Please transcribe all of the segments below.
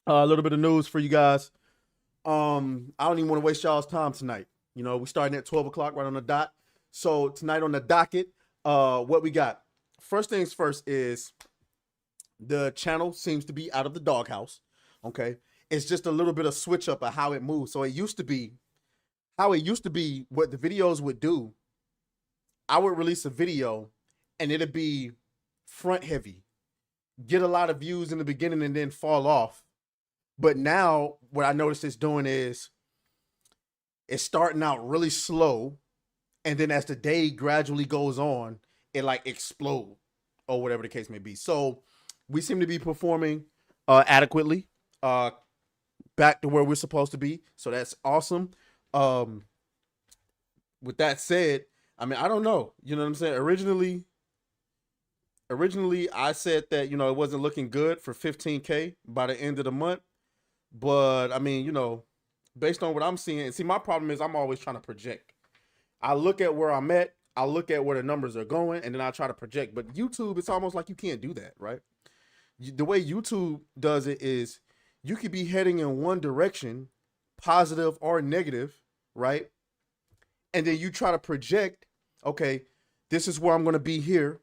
A little bit of news for you guys. I don't even want to waste y'all's time tonight. We're starting at 12 o'clock right on the dot. So tonight on the docket, what we got? First things first is the channel seems to be out of the doghouse. Okay. It's just a little bit of switch up of how it moves. So it used to be what the videos would do. I would release a video and it'd be front heavy, get a lot of views in the beginning and then fall off. But now what I noticed it's doing is it's starting out really slow. And then as the day gradually goes on, it like explode or whatever the case may be. So we seem to be performing adequately, back to where we're supposed to be. So that's awesome. Um, with that said, I mean, I don't know. You know what I'm saying? Originally I said that, it wasn't looking good for 15K by the end of the month. But I mean, based on what I'm seeing, see, my problem is I'm always trying to project. I look at where I'm at, I look at where the numbers are going, and then I try to project. But YouTube, it's almost like you can't do that, right? The way YouTube does it is you could be heading in one direction, positive or negative, right? And then you try to project, okay, this is where I'm going to be here.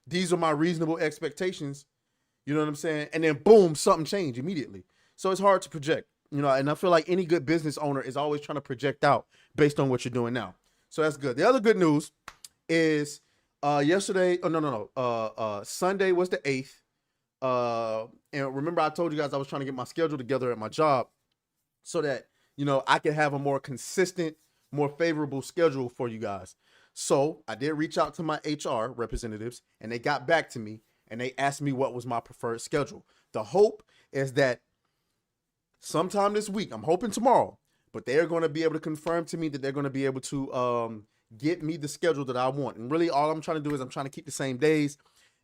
These are my reasonable expectations. You know what I'm saying? And then boom, something changed immediately. So it's hard to project, and I feel like any good business owner is always trying to project out based on what you're doing now. So that's good. The other good news is yesterday, oh no, Sunday was the 8th. And remember I told you guys I was trying to get my schedule together at my job so that, I could have a more consistent, more favorable schedule for you guys. So I did reach out to my HR representatives and they got back to me and they asked me what was my preferred schedule. The hope is that sometime this week, I'm hoping tomorrow, but they're going to be able to confirm to me that they're going to be able to get me the schedule that I want. And really all I'm trying to do is I'm trying to keep the same days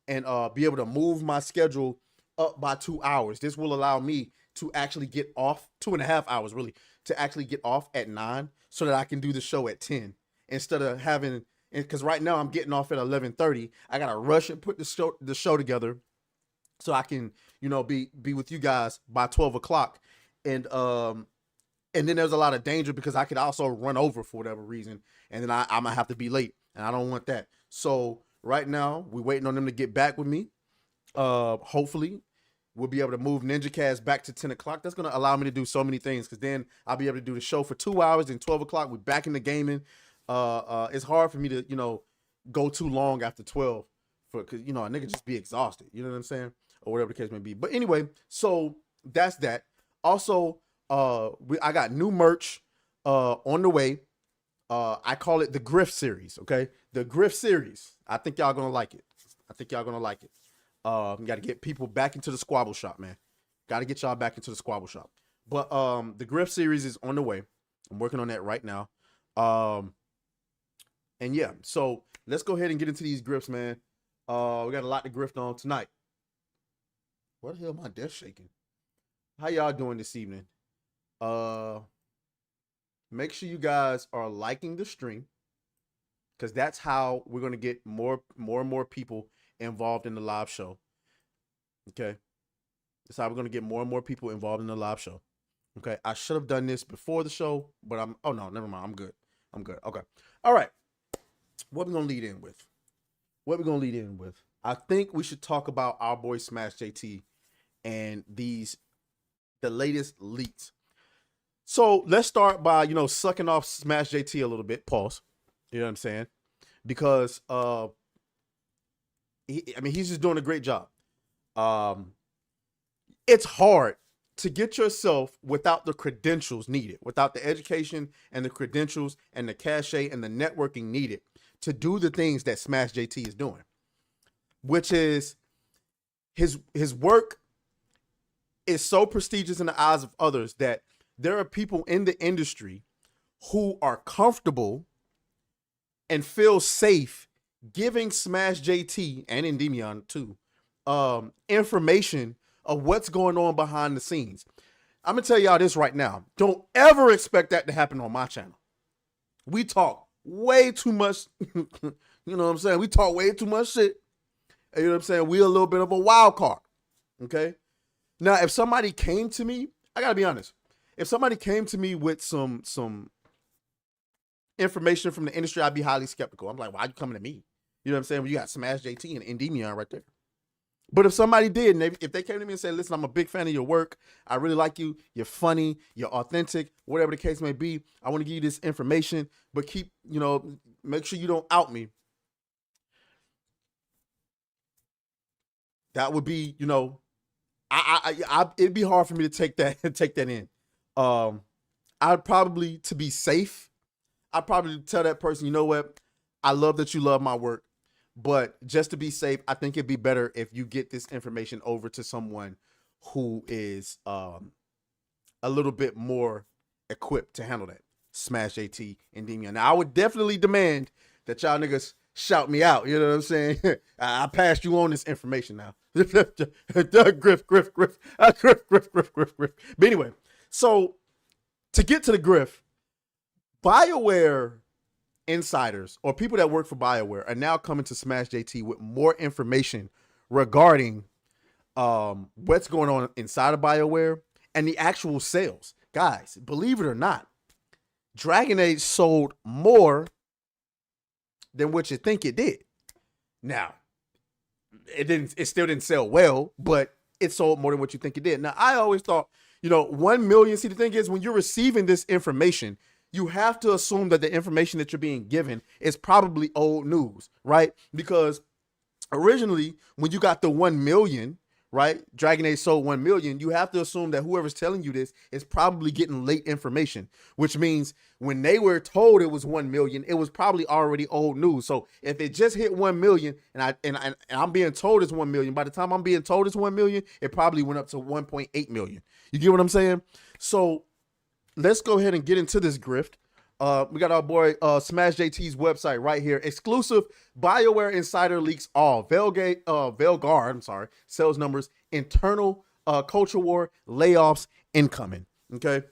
and be able to move my schedule up by 2 hours. This will allow me to actually get off 2.5 hours, really, to actually get off at 9 so that I can do the show at 10 instead of having, because right now I'm getting off at 11:30. I got to rush and put the show together so I can, be with you guys by 12 o'clock. And then there's a lot of danger because I could also run over for whatever reason, and then I'm gonna have to be late, and I don't want that. So right now we're waiting on them to get back with me. Hopefully we'll be able to move Ninjacast back to 10 o'clock. That's gonna allow me to do so many things because then I'll be able to do the show for 2 hours. And 12 o'clock we're back in the gaming. It's hard for me to go too long after 12 because a nigga just be exhausted. You know what I'm saying, or whatever the case may be. But anyway, so that's that. Also, I got new merch on the way. I call it the Griff series. Okay, the Griff series. I think y'all gonna like it. Got to get people back into the squabble shop, man. Got to get y'all back into the squabble shop. But the Griff series is on the way. I'm working on that right now. And yeah, so let's go ahead and get into these griffs, man. We got a lot to grift on tonight. What the hell, my desk shaking? How y'all doing this evening? Make sure you guys are liking the stream because that's how we're gonna get more and more people involved in the live show. Okay, that's how we're gonna get more and more people involved in the live show. Okay, I should have done this before the show, but oh no, never mind. I'm good. Okay, all right. What we gonna lead in with? I think we should talk about our boy Smash JT and the latest leaks. So let's start by, sucking off Smash JT a little bit. Pause. You know what I'm saying? Because he's just doing a great job. It's hard to get yourself without the credentials needed, without the education and the credentials and the cachet and the networking needed to do the things that Smash JT is doing, which is his work is so prestigious in the eyes of others that there are people in the industry who are comfortable and feel safe giving Smash JT and Endymion too information of what's going on behind the scenes. I'm gonna tell y'all this right now. Don't ever expect that to happen on my channel. We talk way too much. You know what I'm saying? We talk way too much shit. You know what I'm saying? We a little bit of a wild card. Okay. Now, if somebody came to me, I gotta be honest. If somebody came to me with some information from the industry, I'd be highly skeptical. I'm like, why are you coming to me? You know what I'm saying? Well, you got Smash JT and Endymion right there. But if somebody did, and if they came to me and said, listen, I'm a big fan of your work. I really like you. You're funny. You're authentic. Whatever the case may be. I want to give you this information, but keep, make sure you don't out me. That would be, it'd be hard for me to take that in. I'd probably, to be safe, I'd probably tell that person, you know what? I love that you love my work, but just to be safe, I think it'd be better if you get this information over to someone who is a little bit more equipped to handle that. Smash JT and Demian. Now, I would definitely demand that y'all niggas shout me out. You know what I'm saying? I passed you on this information now. Griff. But anyway, so to get to the Griff, Bioware insiders or people that work for Bioware are now coming to Smash JT with more information regarding what's going on inside of Bioware and the actual sales. Guys, believe it or not, Dragon Age sold more than what you think it did. Now, it still didn't sell well, but it sold more than what you think it did. Now, I always thought, 1 million. See, the thing is, when you're receiving this information, you have to assume that the information that you're being given is probably old news, right? Because originally, when you got the 1 million, right, Dragon Age sold 1 million, you have to assume that whoever's telling you this is probably getting late information, which means when they were told it was 1 million, it was probably already old news. So if it just hit 1 million and I'm being told it's 1 million, by the time I'm being told it's 1 million, it probably went up to 1.8 million. You get what I'm saying? So let's go ahead and get into this grift. We got our boy Smash JT's website right here. Exclusive BioWare insider leaks all. Velgar, sales numbers, internal culture war, layoffs incoming. Okay.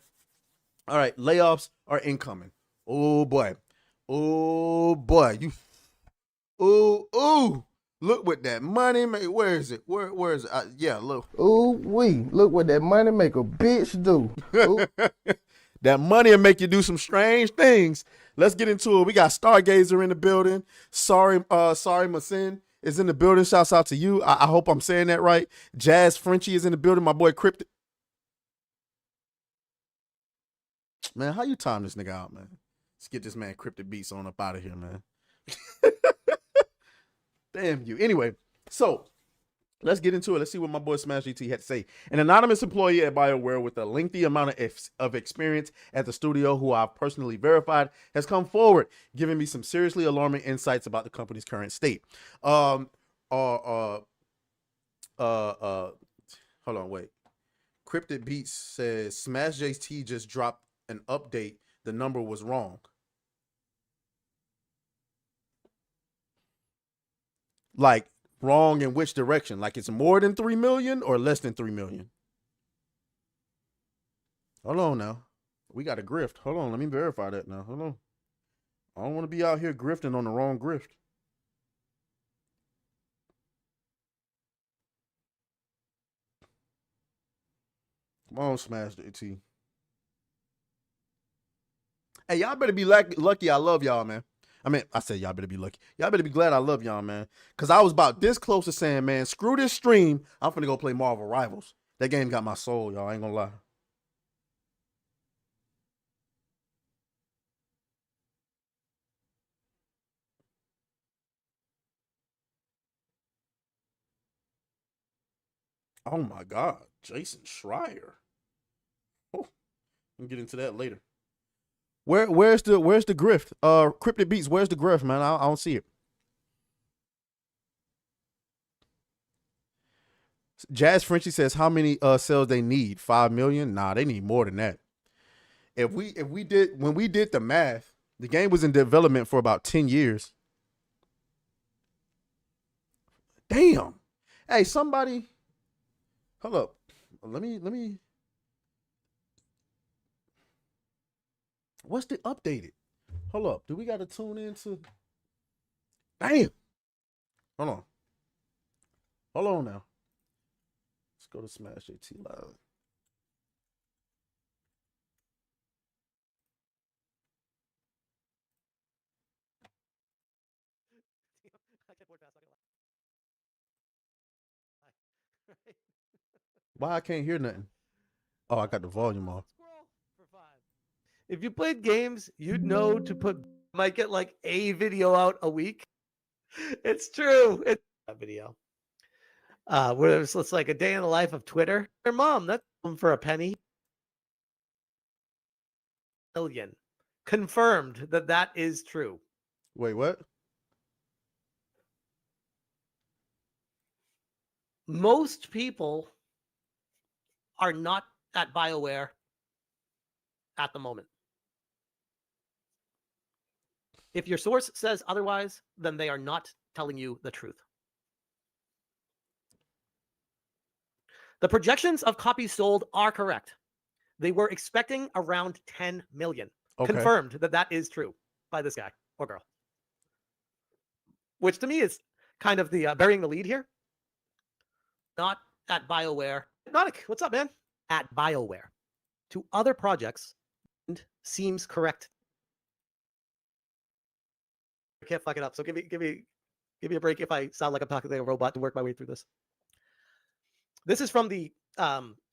All right. Layoffs are incoming. Oh boy. Look what that money make. Where is it? Where is it? Yeah, look. Look what that money make a bitch do. That money will make you do some strange things. Let's get into it. We got Stargazer in the building. Sorry, Masin is in the building. Shouts out to you. I hope I'm saying that right. Jazz Frenchie is in the building. My boy Cryptic. Man, how you time this nigga out, man? Let's get this man Cryptic Beats on up out of here, man. Damn you. Anyway, so let's get into it. Let's see what my boy Smash GT had to say. An anonymous employee at BioWare with a lengthy amount of experience at the studio, who I've personally verified, has come forward, giving me some seriously alarming insights about the company's current state. Hold on, wait. Cryptic Beats says Smash JT just dropped an update. The number was wrong. Like, wrong in which direction? Like it's more than 3 million or less than 3 million? Hold on now. We got a grift. Hold on. Let me verify that now. Hold on. I don't want to be out here grifting on the wrong grift. Come on, Smash JT. Hey, y'all better be lucky. I love y'all, man. I mean, I said y'all better be lucky. Y'all better be glad I love y'all, man. Because I was about this close to saying, man, screw this stream. I'm finna go play Marvel Rivals. That game got my soul, y'all. I ain't gonna lie. Oh my God. Jason Schreier. Oh, we'll get into that later. Where's the grift? Cryptic Beats, where's the grift, man? I don't see it. Jazz Frenchie says how many sales they need? 5 million? Nah, they need more than that. If we did when we did the math, the game was in development for about 10 years. Damn. Hey, somebody, hold up. Let me. What's the updated? Hold up. Do we got to tune into? Damn. Hold on. Hold on now. Let's go to Smash JT Live. Why I can't hear nothing? Oh, I got the volume off. If you played games, you'd know to put might get like a video out a week. It's true. It's a video. Where it's like a day in the life of Twitter. Your mom, that's for a penny. Million. Confirmed that is true. Wait, what? Most people are not at Bioware at the moment. If your source says otherwise, then they are not telling you the truth. The projections of copies sold are correct. They were expecting around 10 million. Okay. Confirmed that is true by this guy or girl. Which to me is kind of the burying the lead here. Not at Bioware. Hypnotic, what's up, man? At Bioware. To other projects, seems correct. I can't fuck it up. So give me a break if I sound like I'm talking like a robot to work my way through this. This is from the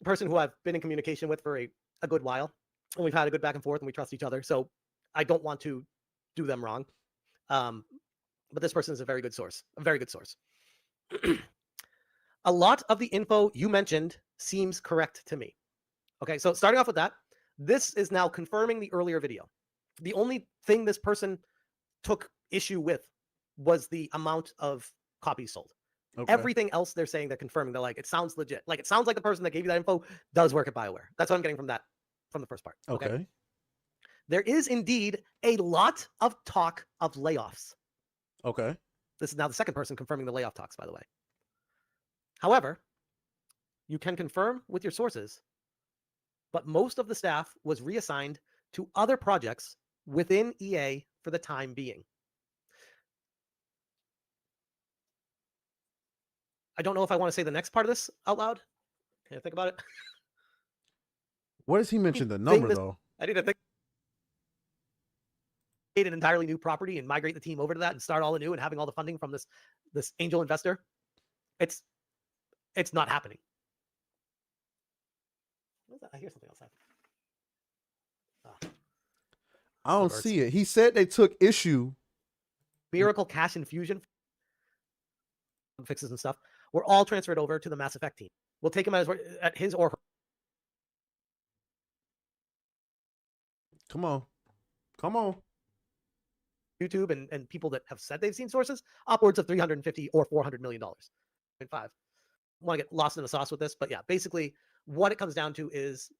person who I've been in communication with for a good while. And we've had a good back and forth and we trust each other. So I don't want to do them wrong. But this person is a very good source. A very good source. A lot of the info you mentioned seems correct to me. Okay, so starting off with that, this is now confirming the earlier video. The only thing this person took issue with was the amount of copies sold. Okay. Everything else they're saying, they're confirming. They're like, it sounds legit. Like, it sounds like the person that gave you that info does work at Bioware. That's what I'm getting from that, from the first part. Okay. There is indeed a lot of talk of layoffs. Okay. This is now the second person confirming the layoff talks, by the way. However, you can confirm with your sources, but most of the staff was reassigned to other projects within EA for the time being. I don't know if I want to say the next part of this out loud. Can I think about it? What does he mention the number, though? I need to think. Create an entirely new property and migrate the team over to that and start all anew and having all the funding from this angel investor. It's not happening. What is that? I hear something else happening. I don't see it. He said they took issue. Miracle cash infusion fixes and stuff were all transferred over to the Mass Effect team. We'll take him at his or her. Come on. Come on. YouTube and people that have said they've seen sources, upwards of $350 or $400 million. I want to get lost in the sauce with this, but yeah, basically what it comes down to is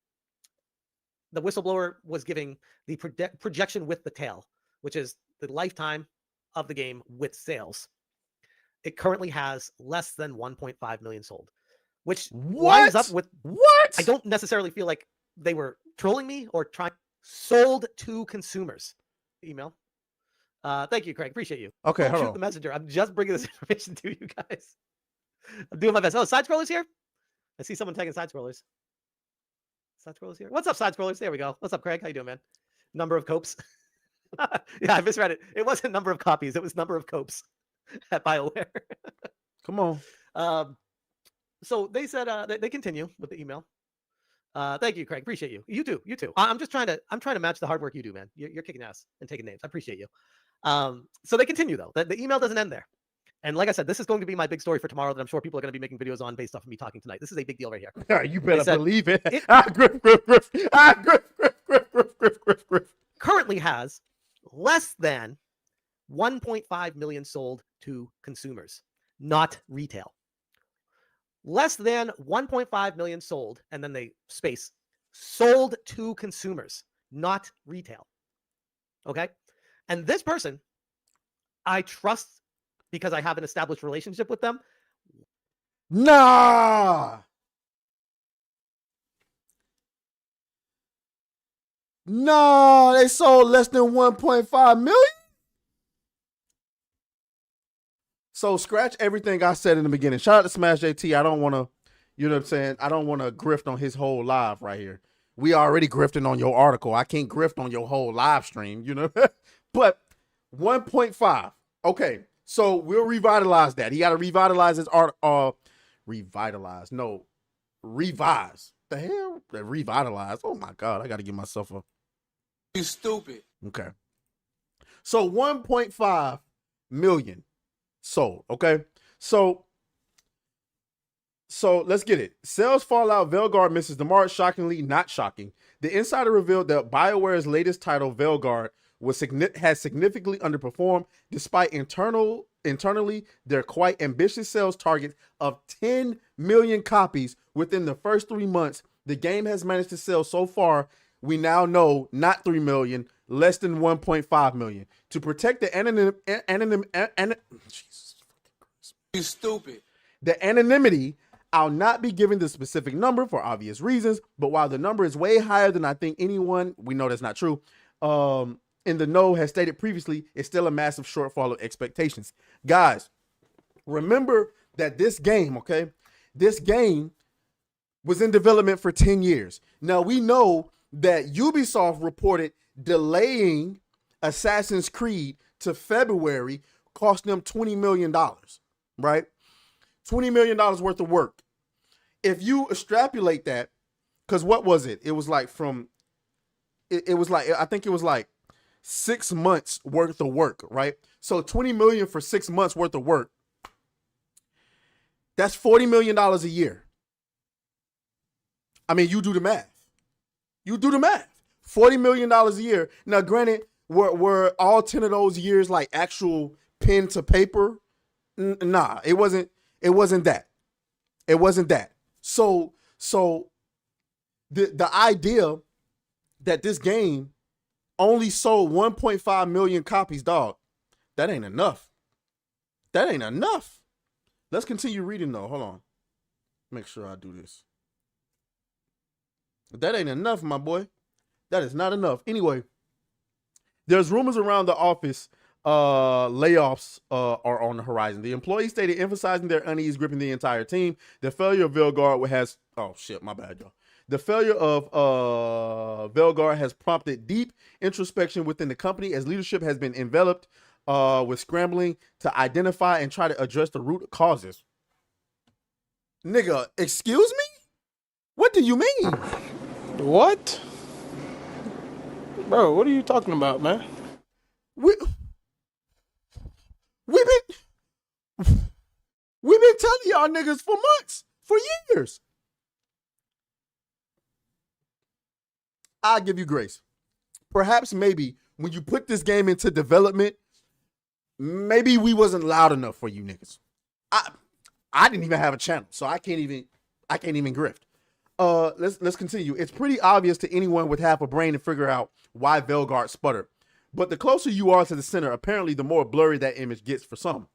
the whistleblower was giving the projection with the tail, which is the lifetime of the game with sales. It currently has less than 1.5 million sold, which lines up with what? I don't necessarily feel like they were trolling me or trying. Sold to consumers. Email. Thank you, Craig. Appreciate you. Okay, hold shoot on. the messenger. I'm just bringing this information to you guys. I'm doing my best. Oh, side scrollers here. I see someone tagging side scrollers. Side scrollers here. What's up, side scrollers? There we go. What's up, Craig? How you doing, man? Number of copes. Yeah, I misread it. It wasn't number of copies. It was number of copes at BioWare. Come on. So they said they continue with the email. Thank you, Craig. Appreciate you. You too. You too. I'm trying to match the hard work you do, man. You're kicking ass and taking names. I appreciate you. So they continue though. The email doesn't end there. And like I said, this is going to be my big story for tomorrow that I'm sure people are going to be making videos on based off of me talking tonight. This is a big deal right here. Yeah, you better believe it. Currently has less than 1.5 million sold to consumers, not retail. Less than 1.5 million sold, and then they space, sold to consumers, not retail. Okay? And this person, I trust because I have an established relationship with them. Nah, they sold less than 1.5 million. So scratch everything I said in the beginning. Shout out to Smash JT. I don't want to, You know what I'm saying? I don't want to grift on his whole live right here. We already grifting on your article. I can't grift on your whole live stream, you know? But 1.5. Okay, so we'll revitalize that. He got to revitalize his art. Revitalize. No, revise. The hell? Revitalize. Oh my God, I got to give myself a. You stupid. Okay. So 1.5 million sold. Okay. So let's get it. Sales fall out. Veilguard misses the mark. Shockingly, not shocking. The insider revealed that BioWare's latest title, Veilguard, has significantly underperformed despite internally their quite ambitious sales target of 10 million copies within the first 3 months. The game has managed to sell so far, we now know, not 3 million, less than 1.5 million. To protect the You stupid. the anonymity, I'll not be giving the specific number for obvious reasons, but while the number is way higher than I think anyone, we know that's not true, in the know has stated previously, it's still a massive shortfall of expectations. Guys, remember that this game, okay, this game was in development for 10 years. Now, we know that Ubisoft reported delaying Assassin's Creed to February cost them $20 million, right? $20 million worth of work. If you extrapolate that, because what was it? It was like it was like, I think it was like 6 months worth of work, right? So 20 million for 6 months worth of work. That's $40 million a year. I mean, you do the math. You do the math. $40 million a year. Now, granted, were all 10 of those years like actual pen to paper? Nah, it wasn't that. It wasn't that. So the idea that this game only sold 1.5 million copies, dog, that ain't enough. That ain't enough. Let's continue reading though. Hold on. Make sure I do this. That ain't enough, my boy. That is not enough. Anyway, there's rumors around the office layoffs are on the horizon. The employees stated, emphasizing their unease gripping the entire team. The failure of Veilguard has, oh shit, my bad, y'all. The failure of Veilguard has prompted deep introspection within the company as leadership has been enveloped with scrambling to identify and try to address the root causes. Nigga, excuse me? What do you mean? What? Bro, what are you talking about, man? We've been telling y'all niggas for months, for years. I'll give you grace. Perhaps maybe when you put this game into development, maybe we wasn't loud enough for you niggas. I didn't even have a channel, so I can't even grift. Let's continue. It's pretty obvious to anyone with half a brain to figure out why Veilguard sputtered. But the closer you are to the center, apparently the more blurry that image gets for some.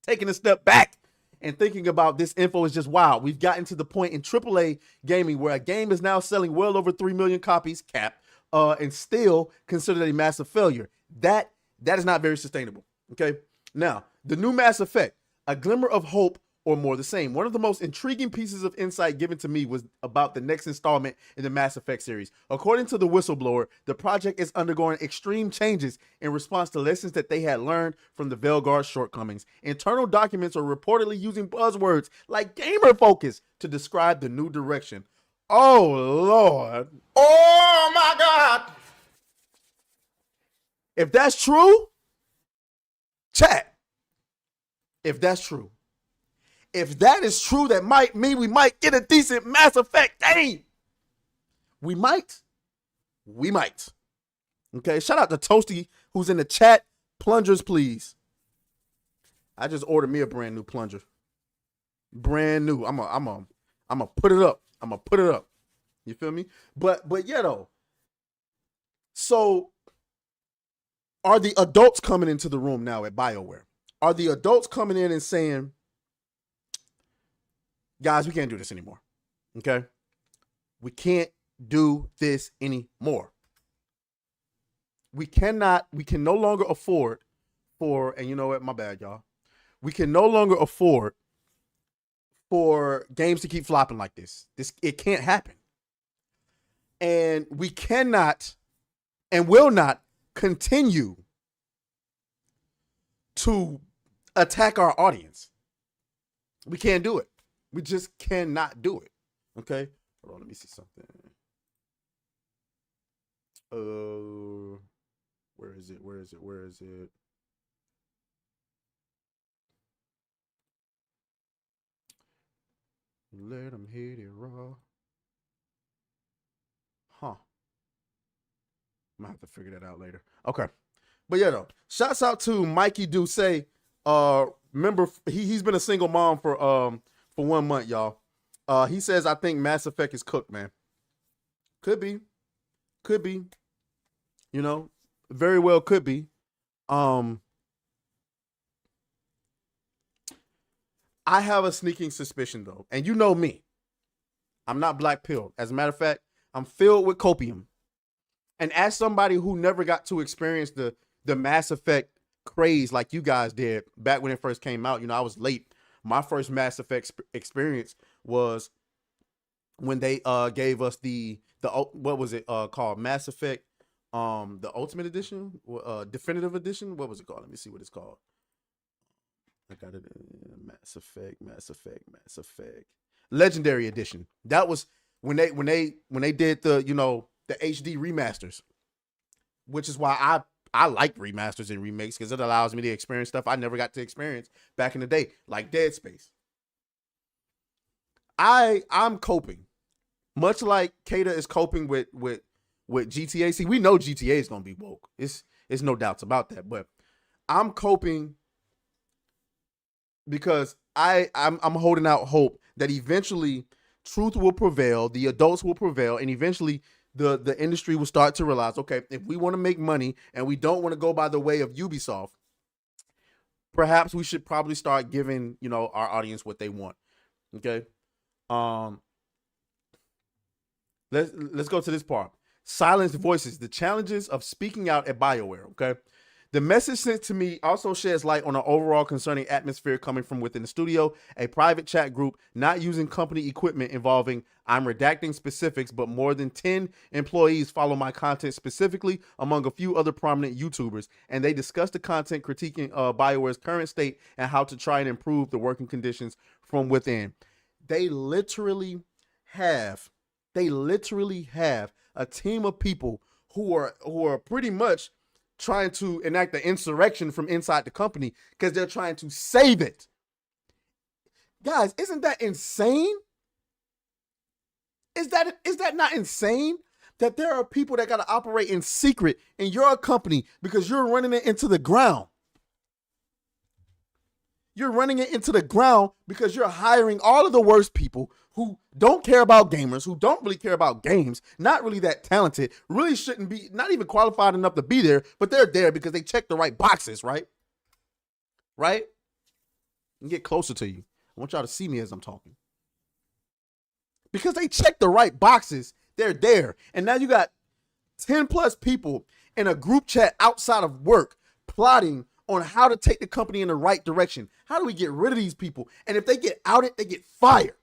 Taking a step back and thinking about this info is just wild. We've gotten to the point in AAA gaming where a game is now selling well over 3 million copies, cap, and still considered a massive failure. That is not very sustainable. Okay. Now, the new Mass Effect, a glimmer of hope or more the same. One of the most intriguing pieces of insight given to me was about the next installment in the Mass Effect series. According to the whistleblower, the project is undergoing extreme changes in response to lessons that they had learned from the Veilguard shortcomings. Internal documents are reportedly using buzzwords like gamer focus to describe the new direction. Oh, Lord. Oh, my God. If that's true, chat. If that's true. If that is true, that might mean we might get a decent Mass Effect game. We might. Okay, shout out to Toasty, who's in the chat. Plungers, please. I just ordered me a brand new plunger. Brand new. I'm a put it up. You feel me? But yeah, though. So are the adults coming into the room now at BioWare? Are the adults coming in and saying, guys, we can't do this anymore. Okay? We can't do this anymore. We can no longer afford and you know what? My bad, y'all. We can no longer afford for games to keep flopping like this. It can't happen. And we cannot and will not continue to attack our audience. We can't do it. We just cannot do it. Okay? Hold on, let me see something. Where is it? Let them hit it raw. Huh. I'm gonna have to figure that out later. Okay. But yeah, though. Shouts out to Mikey Duce. Remember, he's been a single mom for 1 month, y'all. He says, I think Mass Effect is cooked, man. Could be. You know, very well could be. I have a sneaking suspicion, though. And you know me. I'm not black pilled. As a matter of fact, I'm filled with copium. And as somebody who never got to experience the Mass Effect craze like you guys did back when it first came out, you know, I was late. My first Mass Effect experience was when they gave us the what was it called? Mass Effect the Ultimate Edition, Definitive Edition. What was it called? Let me see what it's called. I got it. Mass Effect Legendary Edition. That was when they did the, you know, the HD remasters, which is why I like remasters and remakes, because it allows me to experience stuff I never got to experience back in the day, like Dead Space. I'm coping, much like Kata is coping with GTA. See, we know GTA is gonna be woke. It's no doubts about that. But I'm coping because I'm holding out hope that eventually truth will prevail, the adults will prevail, and eventually the industry will start to realize, okay, if we want to make money and we don't want to go by the way of Ubisoft, perhaps we should probably start giving, you know, our audience what they want. Okay. Let's go to this part. Silenced voices, the challenges of speaking out at Bioware. Okay. The message sent to me also sheds light on an overall concerning atmosphere coming from within the studio, a private chat group not using company equipment involving, I'm redacting specifics, but more than 10 employees follow my content specifically, among a few other prominent YouTubers, and they discuss the content critiquing Bioware's current state and how to try and improve the working conditions from within. They literally have a team of people who are pretty much trying to enact the insurrection from inside the company because they're trying to save it. Guys, isn't that insane? Is that not insane? That there are people that got to operate in secret in your company because you're running it into the ground. You're running it into the ground because you're hiring all of the worst people who don't care about gamers, who don't really care about games, not really that talented, really shouldn't be, not even qualified enough to be there, but they're there because they check the right boxes, right? Right? And get closer to you. I want y'all to see me as I'm talking. Because they check the right boxes, they're there. And now you got 10 plus people in a group chat outside of work plotting on how to take the company in the right direction. How do we get rid of these people? And if they get outed, they get fired.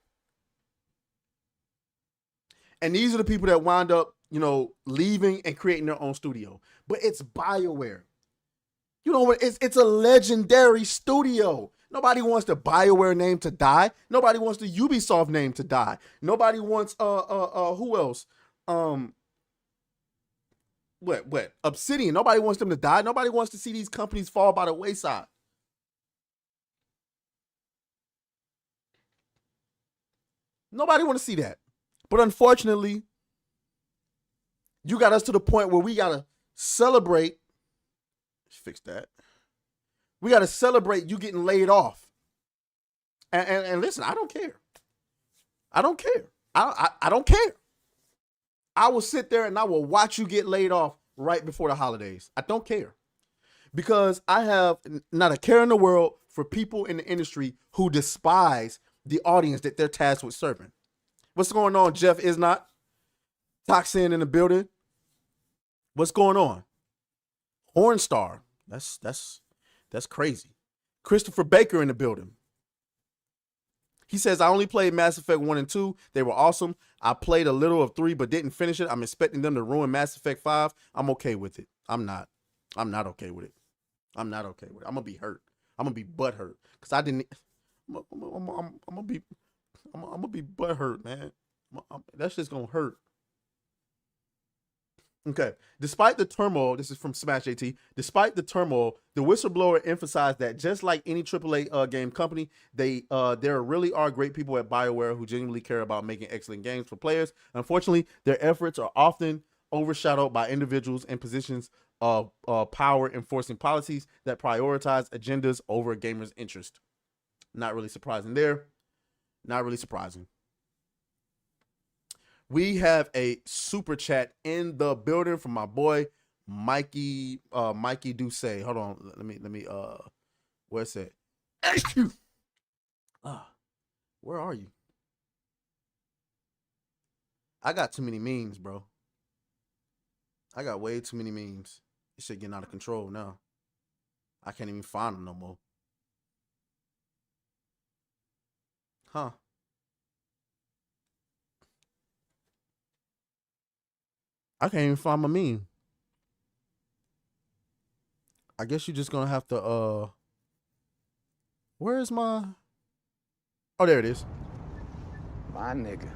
And these are the people that wind up, you know, leaving and creating their own studio. But it's Bioware. You know what? It's a legendary studio. Nobody wants the Bioware name to die. Nobody wants the Ubisoft name to die. Nobody wants who else? What? Obsidian. Nobody wants them to die. Nobody wants to see these companies fall by the wayside. Nobody want to see that. But unfortunately, you got us to the point where we got to celebrate. Fix that. We got to celebrate you getting laid off. And listen, I don't care. I don't care. I don't care. I will sit there and I will watch you get laid off right before the holidays. I don't care. Because I have not a care in the world for people in the industry who despise the audience that they're tasked with serving. What's going on, Jeff is not? Toxin in the building. What's going on? Hornstar. That's crazy. Christopher Baker in the building. He says, I only played Mass Effect 1 and 2. They were awesome. I played a little of 3, but didn't finish it. I'm expecting them to ruin Mass Effect 5. I'm okay with it. I'm not okay with it. I'm not okay with it. I'm going to be hurt. I'm going to be butthurt. Because I didn't. I'm going to be butthurt, man. That's just going to hurt. Okay. Despite the turmoil, this is from Smash AT. Despite the turmoil, the whistleblower emphasized that just like any AAA game company, there really are great people at Bioware who genuinely care about making excellent games for players. Unfortunately, their efforts are often overshadowed by individuals in positions of power enforcing policies that prioritize agendas over gamers' interest. Not really surprising there. Not really surprising. We have a super chat in the building from my boy Mikey Duce. Hold on, let me where's it? Where are you? I got too many memes, bro. I got way too many memes. This shit getting out of control now. I can't even find them no more. Huh. I can't even find my meme. I guess you're just gonna have to where is my oh, there it is. My nigga.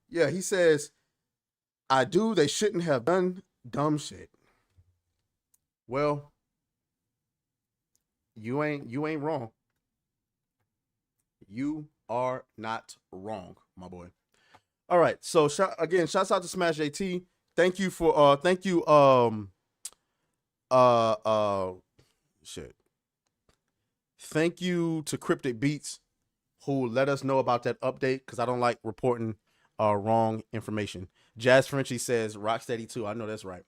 Yeah, he says, they shouldn't have done dumb shit. Well, you ain't wrong. You are not wrong, my boy. All right, so shouts out to Smash AT. Thank you for Thank you to Cryptic Beats who let us know about that update, because I don't like reporting wrong information. Jazz Frenchie says Rocksteady 2. I know that's right.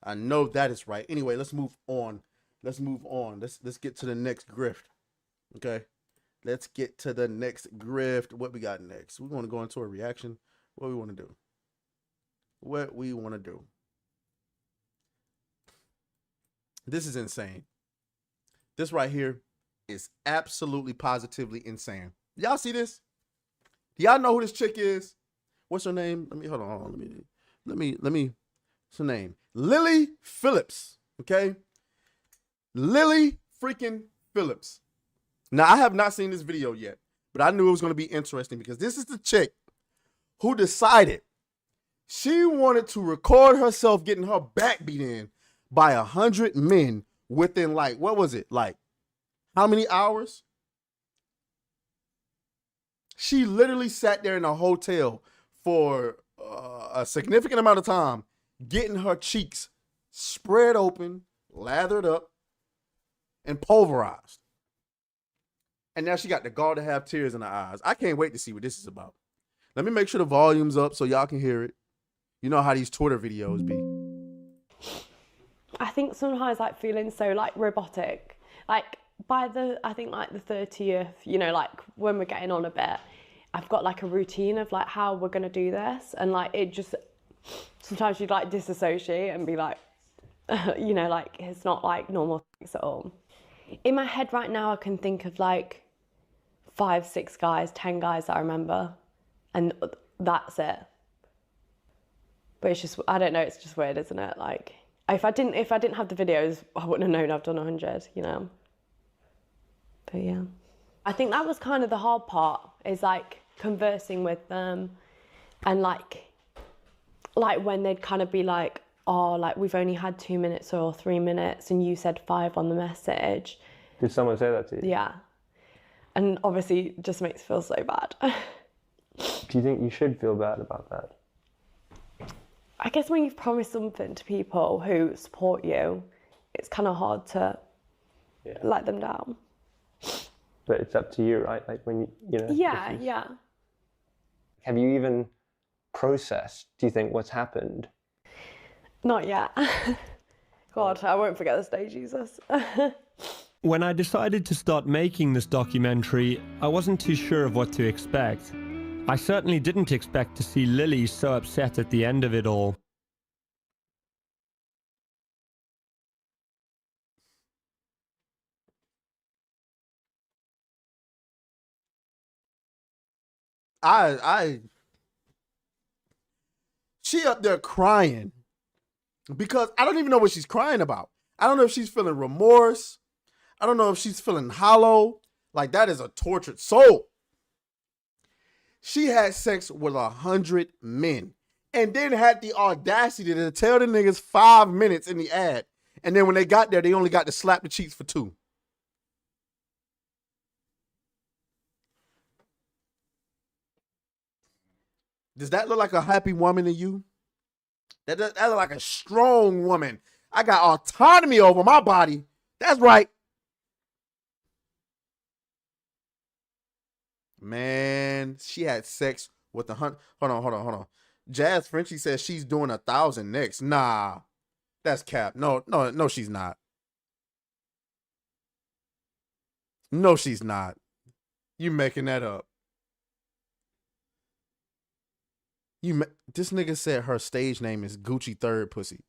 I know that is right. Anyway, let's move on. Let's get to the next grift. Okay. Let's get to the next grift. What we got next? We want to go into a reaction. What we want to do. This is insane. This right here is absolutely positively insane. Y'all see this? Do y'all know who this chick is? What's her name? Hold on. Let me. What's her name? Lily Phillips. Okay. Lily freaking Phillips. Now, I have not seen this video yet, but I knew it was going to be interesting because this is the chick who decided she wanted to record herself getting her back beat in by 100 men within what was it? How many hours? She literally sat there in a hotel for a significant amount of time, getting her cheeks spread open, lathered up, and pulverized. And now she got the gall to have tears in her eyes. I can't wait to see what this is about. Let me make sure the volume's up so y'all can hear it. You know how these Twitter videos be. I think sometimes feeling so robotic. By the 30th, when we're getting on a bit, I've got a routine of how we're gonna do this, and it just sometimes you'd disassociate and be it's not normal things at all. In my head right now, I can think of 5, 6 guys, 10 guys that I remember, and that's it. But it's just, I don't know, it's just weird, isn't it? If I didn't have the videos, I wouldn't have known I've done 100, But yeah, I think that was kind of the hard part, is conversing with them, and when they'd kind of be we've only had 2 minutes or 3 minutes, and you said 5 on the message. Did someone say that to you? Yeah. And obviously it just makes me feel so bad. Do you think you should feel bad about that? I guess when you've promised something to people who support you, it's kind of hard to let them down. But it's up to you, right? When you. Yeah. Have you even processed, do you think, what's happened? Not yet. God, I won't forget this day, Jesus. When I decided to start making this documentary, I wasn't too sure of what to expect. I certainly didn't expect to see Lily so upset at the end of it all. she up there crying because I don't even know what she's crying about. I don't know if she's feeling remorse. I don't know if she's feeling hollow. Like, that is a tortured soul. She had sex with 100 men and then had the audacity to tell the niggas 5 minutes in the ad. And then when they got there, they only got to slap the cheeks for 2. Does that look like a happy woman to you? That look like a strong woman. I got autonomy over my body. That's right. Man, she had sex with 100. Hold on. Jazz Frenchie says she's doing 1,000 next. Nah, that's cap. No, she's not. No, she's not. You making that up. This nigga said her stage name is Gucci Third Pussy.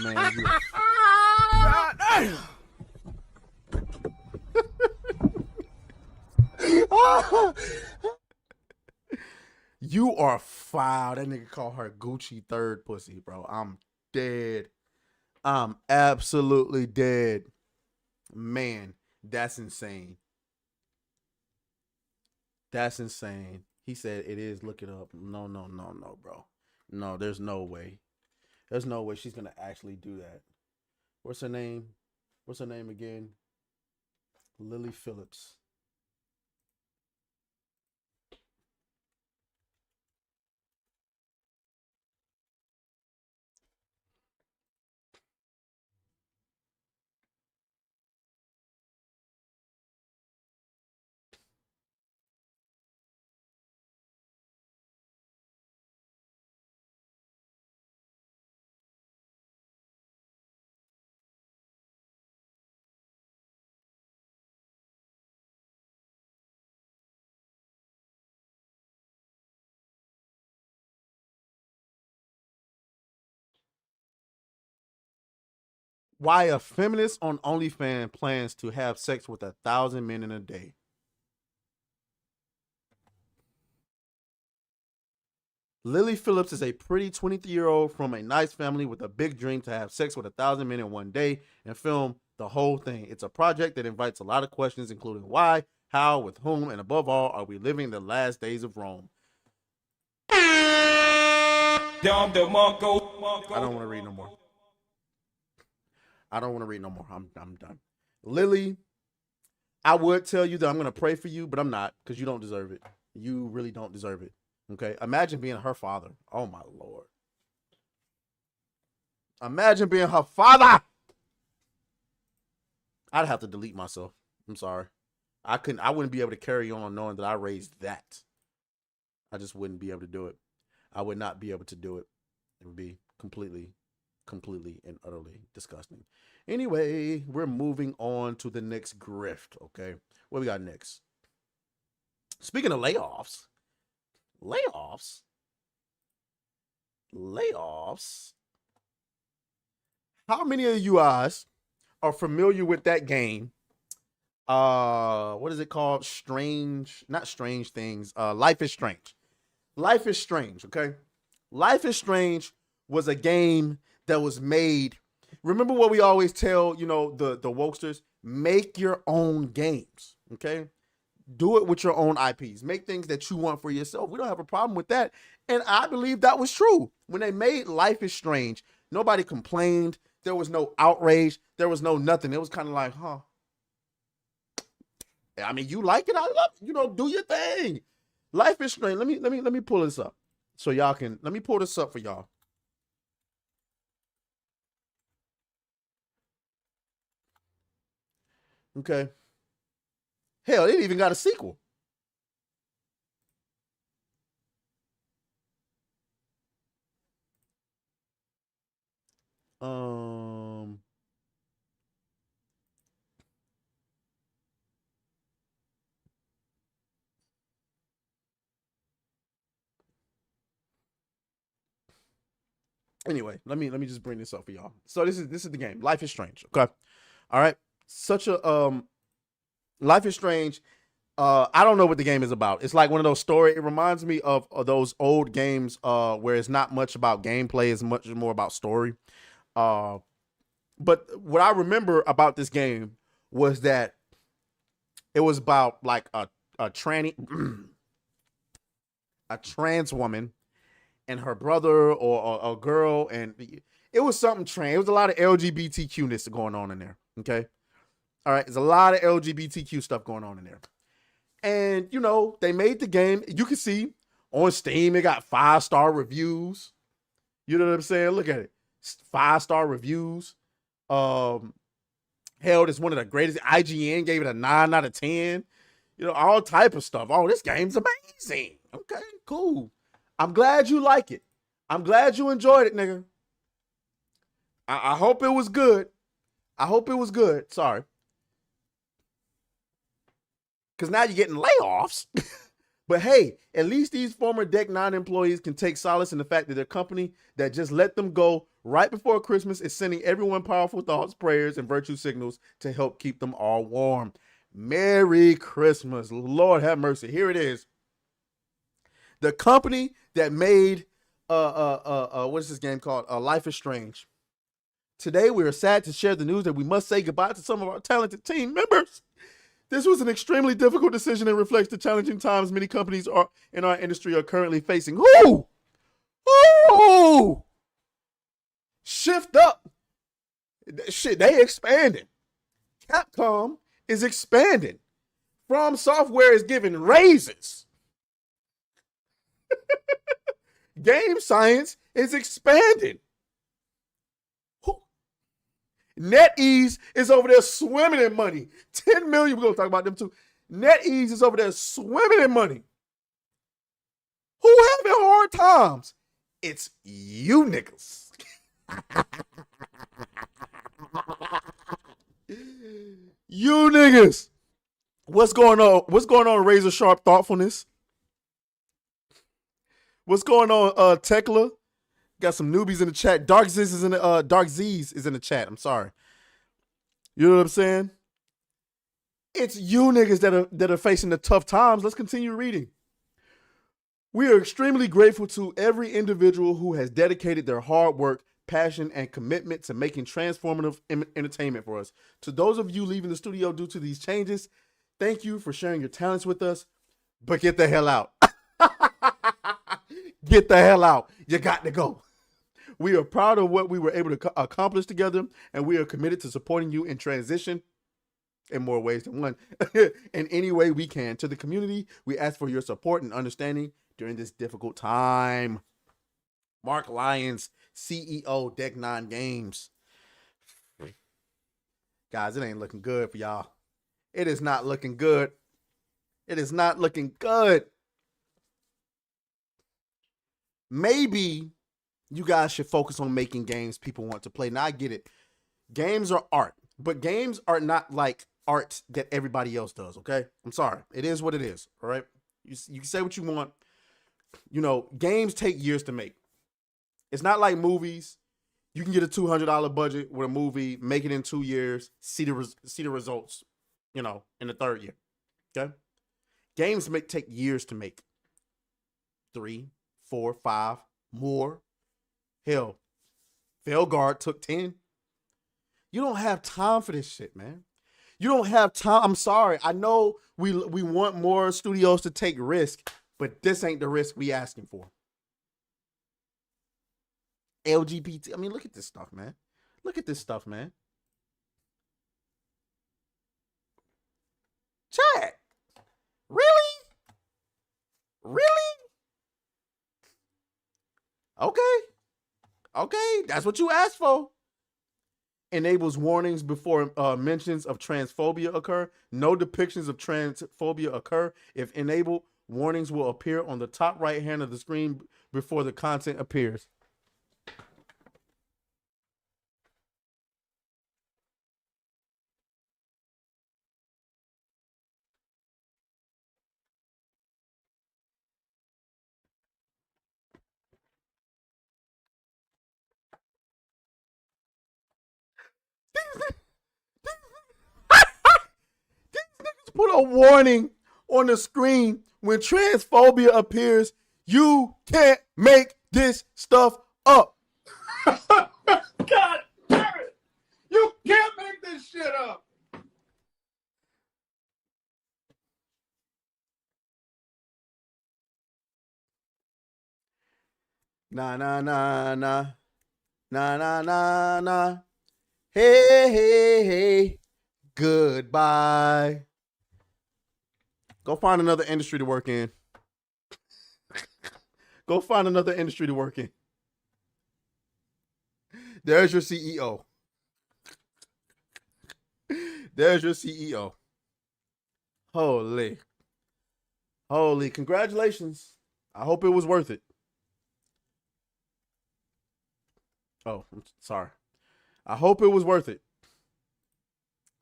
Man, you are foul. That nigga called her Gucci Third Pussy, bro. I'm dead. I'm absolutely dead. Man, that's insane. That's insane. He said it is. Look it up. No, bro. No, there's no way. There's no way she's gonna actually do that. What's her name? What's her name again? Lily Phillips. Why a feminist on OnlyFans plans to have sex with 1,000 men in a day. Lily Phillips is a pretty 23-year-old from a nice family with a big dream to have sex with 1,000 men in one day and film the whole thing. It's a project that invites a lot of questions, including why, how, with whom, and above all, are we living the last days of Rome? I don't want to read no more. I'm done. Lily, I would tell you that I'm going to pray for you, but I'm not, because you don't deserve it. You really don't deserve it. Okay? Imagine being her father. Oh, my Lord. Imagine being her father. I'd have to delete myself. I'm sorry. I wouldn't be able to carry on knowing that I raised that. I just wouldn't be able to do it. I would not be able to do it. It would be completely and utterly disgusting. Anyway, we're moving on to the next grift, okay? What we got next? Speaking of layoffs. How many of you guys are familiar with that game? What is it called? Not Strange Things. Life is Strange. Life is Strange, okay? Life is Strange was a game that was made. Remember what we always tell, the wokesters? Make your own games, okay? Do it with your own IPs. Make things that you want for yourself. We don't have a problem with that. And I believe that was true. When they made Life is Strange, nobody complained. There was no outrage. There was no nothing. It was kind of like, huh. I mean, you like it? I love it. Do your thing. Life is Strange. Let me pull this up. So y'all can, let me pull this up for y'all. Okay. Hell, it even got a sequel. Anyway, let me just bring this up for y'all. So this is the game. Life is Strange. Okay. All right. Such a Life is Strange. I don't know what the game is about. It's like one of those story. It reminds me of those old games where it's not much about gameplay, it's much more about story. But what I remember about this game was that it was about like a tranny a trans woman and her brother or a girl, and it was something trans. It was a lot of LGBTQ-ness going on in there. Okay. All right. There's a lot of LGBTQ stuff going on in there. And, you know, they made the game. You can see on Steam, it got 5-star reviews. You know what I'm saying? Look at it. 5-star reviews. Hell, it's one of the greatest. IGN gave it a 9 out of 10. You know, all type of stuff. Oh, this game's amazing. Okay, cool. I'm glad you like it. I'm glad you enjoyed it, nigga. I hope it was good. I hope it was good. Sorry. Because now you're getting layoffs. But hey, at least these former Deck 9 employees can take solace in the fact that their company that just let them go right before Christmas is sending everyone powerful thoughts, prayers, and virtue signals to help keep them all warm. Merry Christmas. Lord have mercy. Here it is. The company that made what is this game called? Life is Strange. Today we are sad to share the news that we must say goodbye to some of our talented team members. This was an extremely difficult decision and reflects the challenging times many companies in our industry are currently facing. Who? Shift up. Shit, they expanding. Capcom is expanding. From Software is giving raises. Game Science is expanding. NetEase is over there swimming in money. 10 million. We're going to talk about them too. NetEase is over there swimming in money. Who having hard times? It's you niggas. You niggas. What's going on? What's going on, Razor Sharp Thoughtfulness? What's going on, Tekla? Got some newbies in the chat. Dark Z's is in the chat. I'm sorry. You know what I'm saying? It's you niggas that are facing the tough times. Let's continue reading. We are extremely grateful to every individual who has dedicated their hard work, passion, and commitment to making transformative entertainment for us. To those of you leaving the studio due to these changes, thank you for sharing your talents with us, but get the hell out. Get the hell out. You got to go. We are proud of what we were able to accomplish together, and we are committed to supporting you in transition in more ways than one. In any way we can. To the community, we ask for your support and understanding during this difficult time. Mark Lyons, CEO, Deck 9 Games. Guys, it ain't looking good for y'all. It is not looking good. It is not looking good. Maybe you guys should focus on making games people want to play. Now, I get it. Games are art, but games are not like art that everybody else does, okay? I'm sorry. It is what it is, all right? You can say what you want. You know, games take years to make. It's not like movies. You can get a $200 budget with a movie, make it in 2 years, see the results, you know, in the third year, okay? Games take years to make. 3, 4, 5, more. Hell, Felguard took 10. You don't have time for this shit, man. You don't have time. I'm sorry. I know we want more studios to take risk, but this ain't the risk we asking for. LGBT. I mean, look at this stuff, man. Look at this stuff, man. Chat. Really? Really? Okay, that's what you asked for. Enables warnings before mentions of transphobia occur. No depictions of transphobia occur. If enabled, warnings will appear on the top right hand of the screen before the content appears. Put a warning on the screen when transphobia appears. You can't make this stuff up. God damn it! You can't make this shit up. Nah, nah, nah, nah. Nah, nah, nah, nah. Hey, hey, hey. Goodbye. Go find another industry to work in. Go find another industry to work in. There's your CEO. There's your CEO. Holy. Holy. Congratulations. I hope it was worth it. Oh, I'm sorry. I hope it was worth it.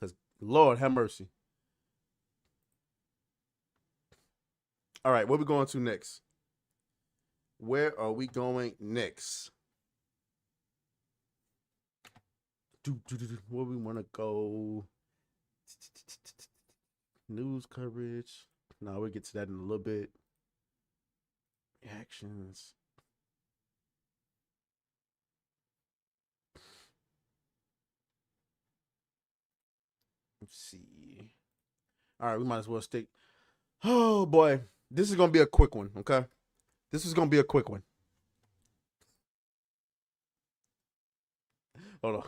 Because Lord have mercy. All right, where are we going to next? Where are we going next? Where we want to go? News coverage. No, we'll get to that in a little bit. Reactions. Let's see. All right, we might as well stick. Oh, boy. This is going to be a quick one, okay? This is going to be a quick one. Hold on.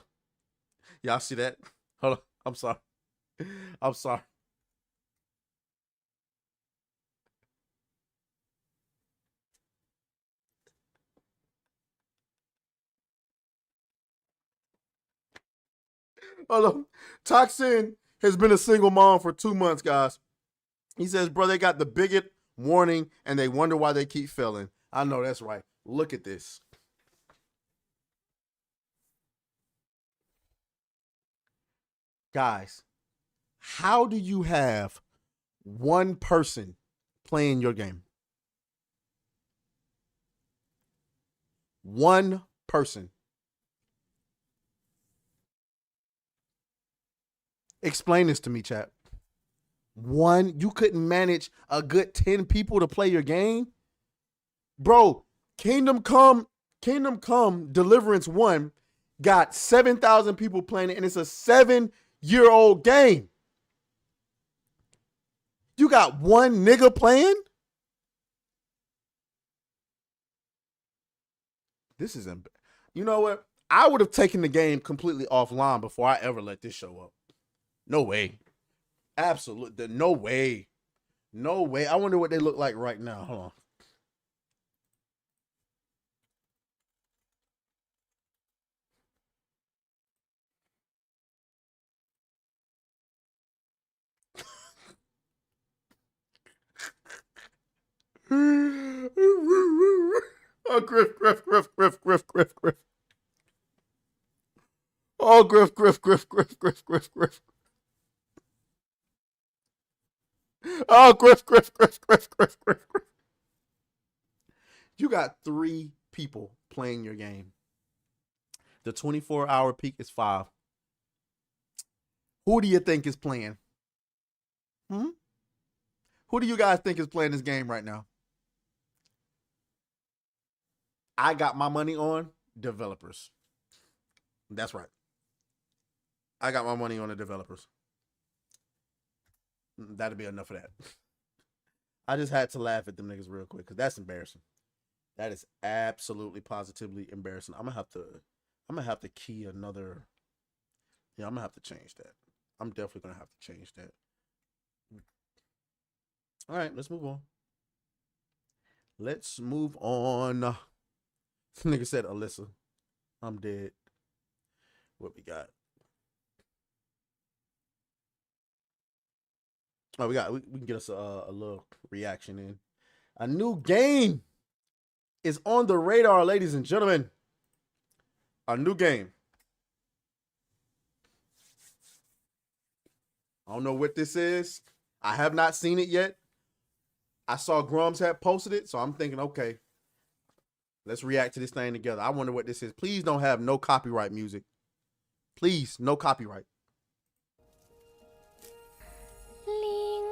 Y'all see that? Hold on. I'm sorry. I'm sorry. Hold on. Toxin has been a single mom for 2 months, guys. He says, bro, they got the bigot warning and they wonder why they keep failing. I know that's right. Look at this. Guys, how do you have one person playing your game? One person. Explain this to me, chat. One, you couldn't manage a good 10 people to play your game? Bro, Kingdom Come Deliverance 1 got 7,000 people playing it, and it's a 7-year-old game. You got one nigga playing? This is, you know what? I would have taken the game completely offline before I ever let this show up. No way. Absolutely. No way. No way. I wonder what they look like right now. Hold on. Oh, Griff. Oh, Griff. Oh, Griff. You got 3 people playing your game. The 24-hour peak is 5. Who do you think is playing? Who do you guys think is playing this game right now? I got my money on developers. That's right. I got my money on the developers. That'll be enough of that. I just had to laugh at them niggas real quick because that's embarrassing. That is absolutely positively embarrassing. I'm gonna have to key another. Yeah, I'm gonna have to change that. I'm definitely gonna have to change that. All right, let's move on. Let's move on. Nigga said Alyssa. I'm dead. What we got? Oh, we can get us a little reaction in. A new game is on the radar, ladies and gentlemen. A new game. I don't know what this is. I have not seen it yet. I saw Grums had posted it, so I'm thinking, okay, let's react to this thing together. I wonder what this is. Please don't have no copyright music. Please, no copyright. 另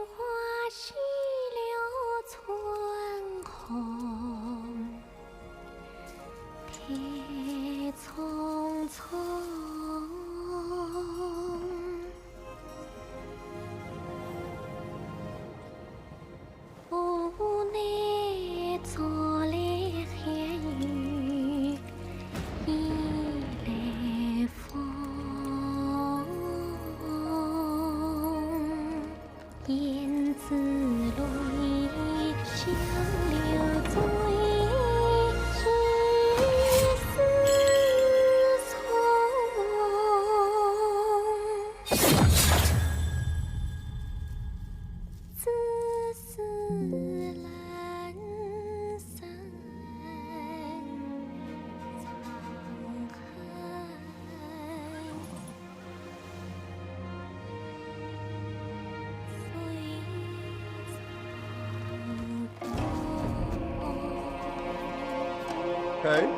Okay.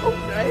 Oh,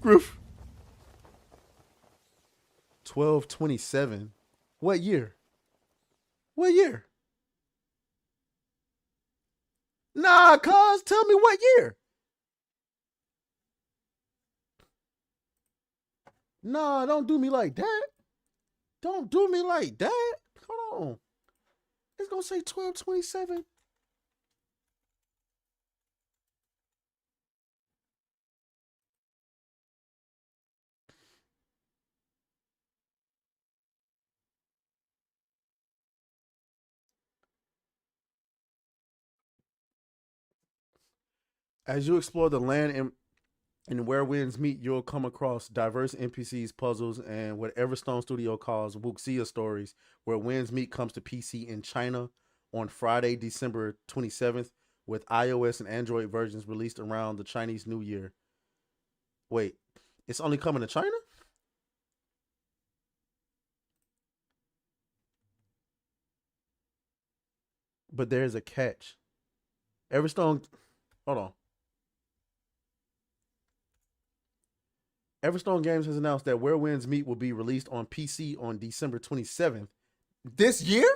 Griff. 12/27. What year? What year? Nah, cuz, tell me what year. Nah, don't do me like that. Don't do me like that. Hold on. It's gonna say 12/27. As you explore the land and where winds meet, you'll come across diverse NPCs, puzzles, and what Everstone Studio calls Wuxia stories, where winds meet comes to PC in China on Friday, December 27th, with iOS and Android versions released around the Chinese New Year. Wait, it's only coming to China? But there's a catch. Everstone, hold on. Everstone Games has announced that Where Winds Meet will be released on PC on December 27th. This year?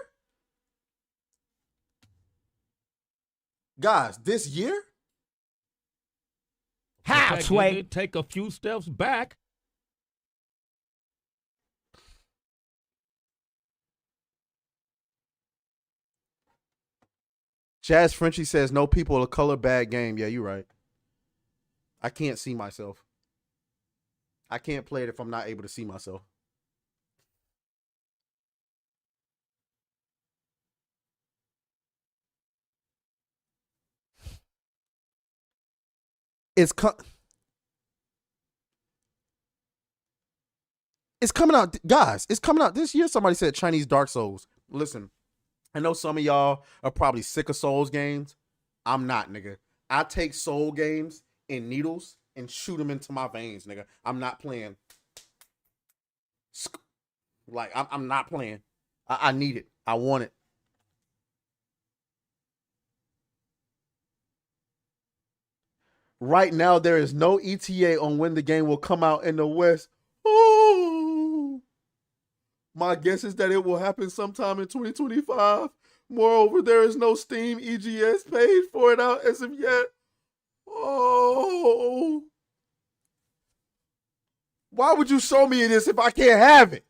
Guys, this year? How, Sway? Take a few steps back. Jazz Frenchie says, no people of color, bad game. Yeah, you're right. I can't see myself. I can't play it if I'm not able to see myself. It's coming out, guys. It's coming out this year. Somebody said Chinese Dark Souls. Listen, I know some of y'all are probably sick of Souls games. I'm not, nigga. I take Soul games in needles and shoot them into my veins, nigga. I'm not playing. Like, I'm not playing. I need it. I want it. Right now, there is no ETA on when the game will come out in the West. Oh, my guess is that it will happen sometime in 2025. Moreover, there is no Steam EGS page for it out as of yet. Oh, why would you show me this if I can't have it?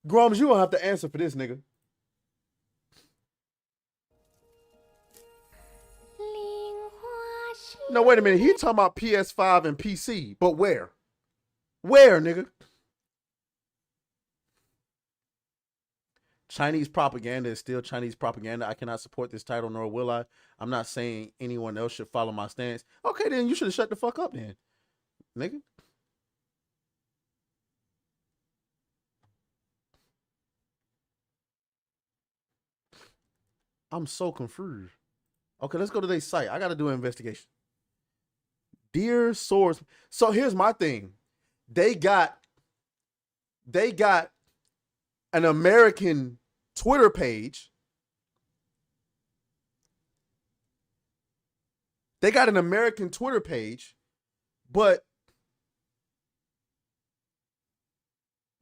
Grums, you don't have to answer for this, nigga. No, wait a minute. He talking about PS5 and PC, but where? Where, nigga? Chinese propaganda is still Chinese propaganda. I cannot support this title, nor will I. I'm not saying anyone else should follow my stance. Okay, then you should have shut the fuck up then, nigga. I'm so confused. Okay, let's go to their site. I got to do an investigation. Dear source. So here's my thing. They got an American Twitter page. They got an American Twitter page, but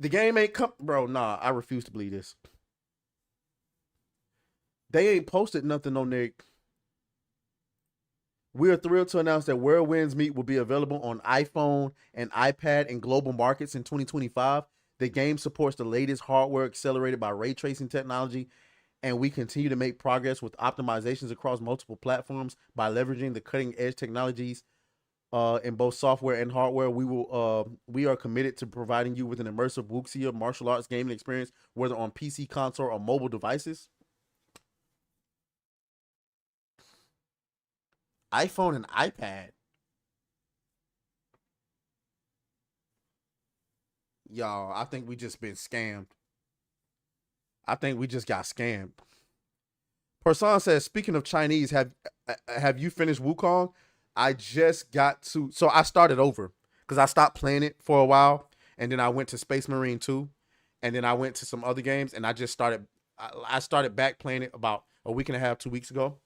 the game ain't come. Bro, nah, I refuse to believe this. They ain't posted nothing on their. We are thrilled to announce that Where Winds Meet will be available on iPhone and iPad in global markets in 2025. The game supports the latest hardware accelerated by ray tracing technology, and we continue to make progress with optimizations across multiple platforms by leveraging the cutting-edge technologies in both software and hardware. We are committed to providing you with an immersive wuxia martial arts gaming experience, whether on PC, console, or mobile devices. iPhone and iPad. Y'all, I think we just been scammed. I think we just got scammed. Person says, speaking of Chinese, have you finished Wukong? I just got to, so I started over because I stopped playing it for a while, and then I went to Space Marine 2, and then I went to some other games, and I just started, I started back playing it about a week and a half, 2 weeks ago,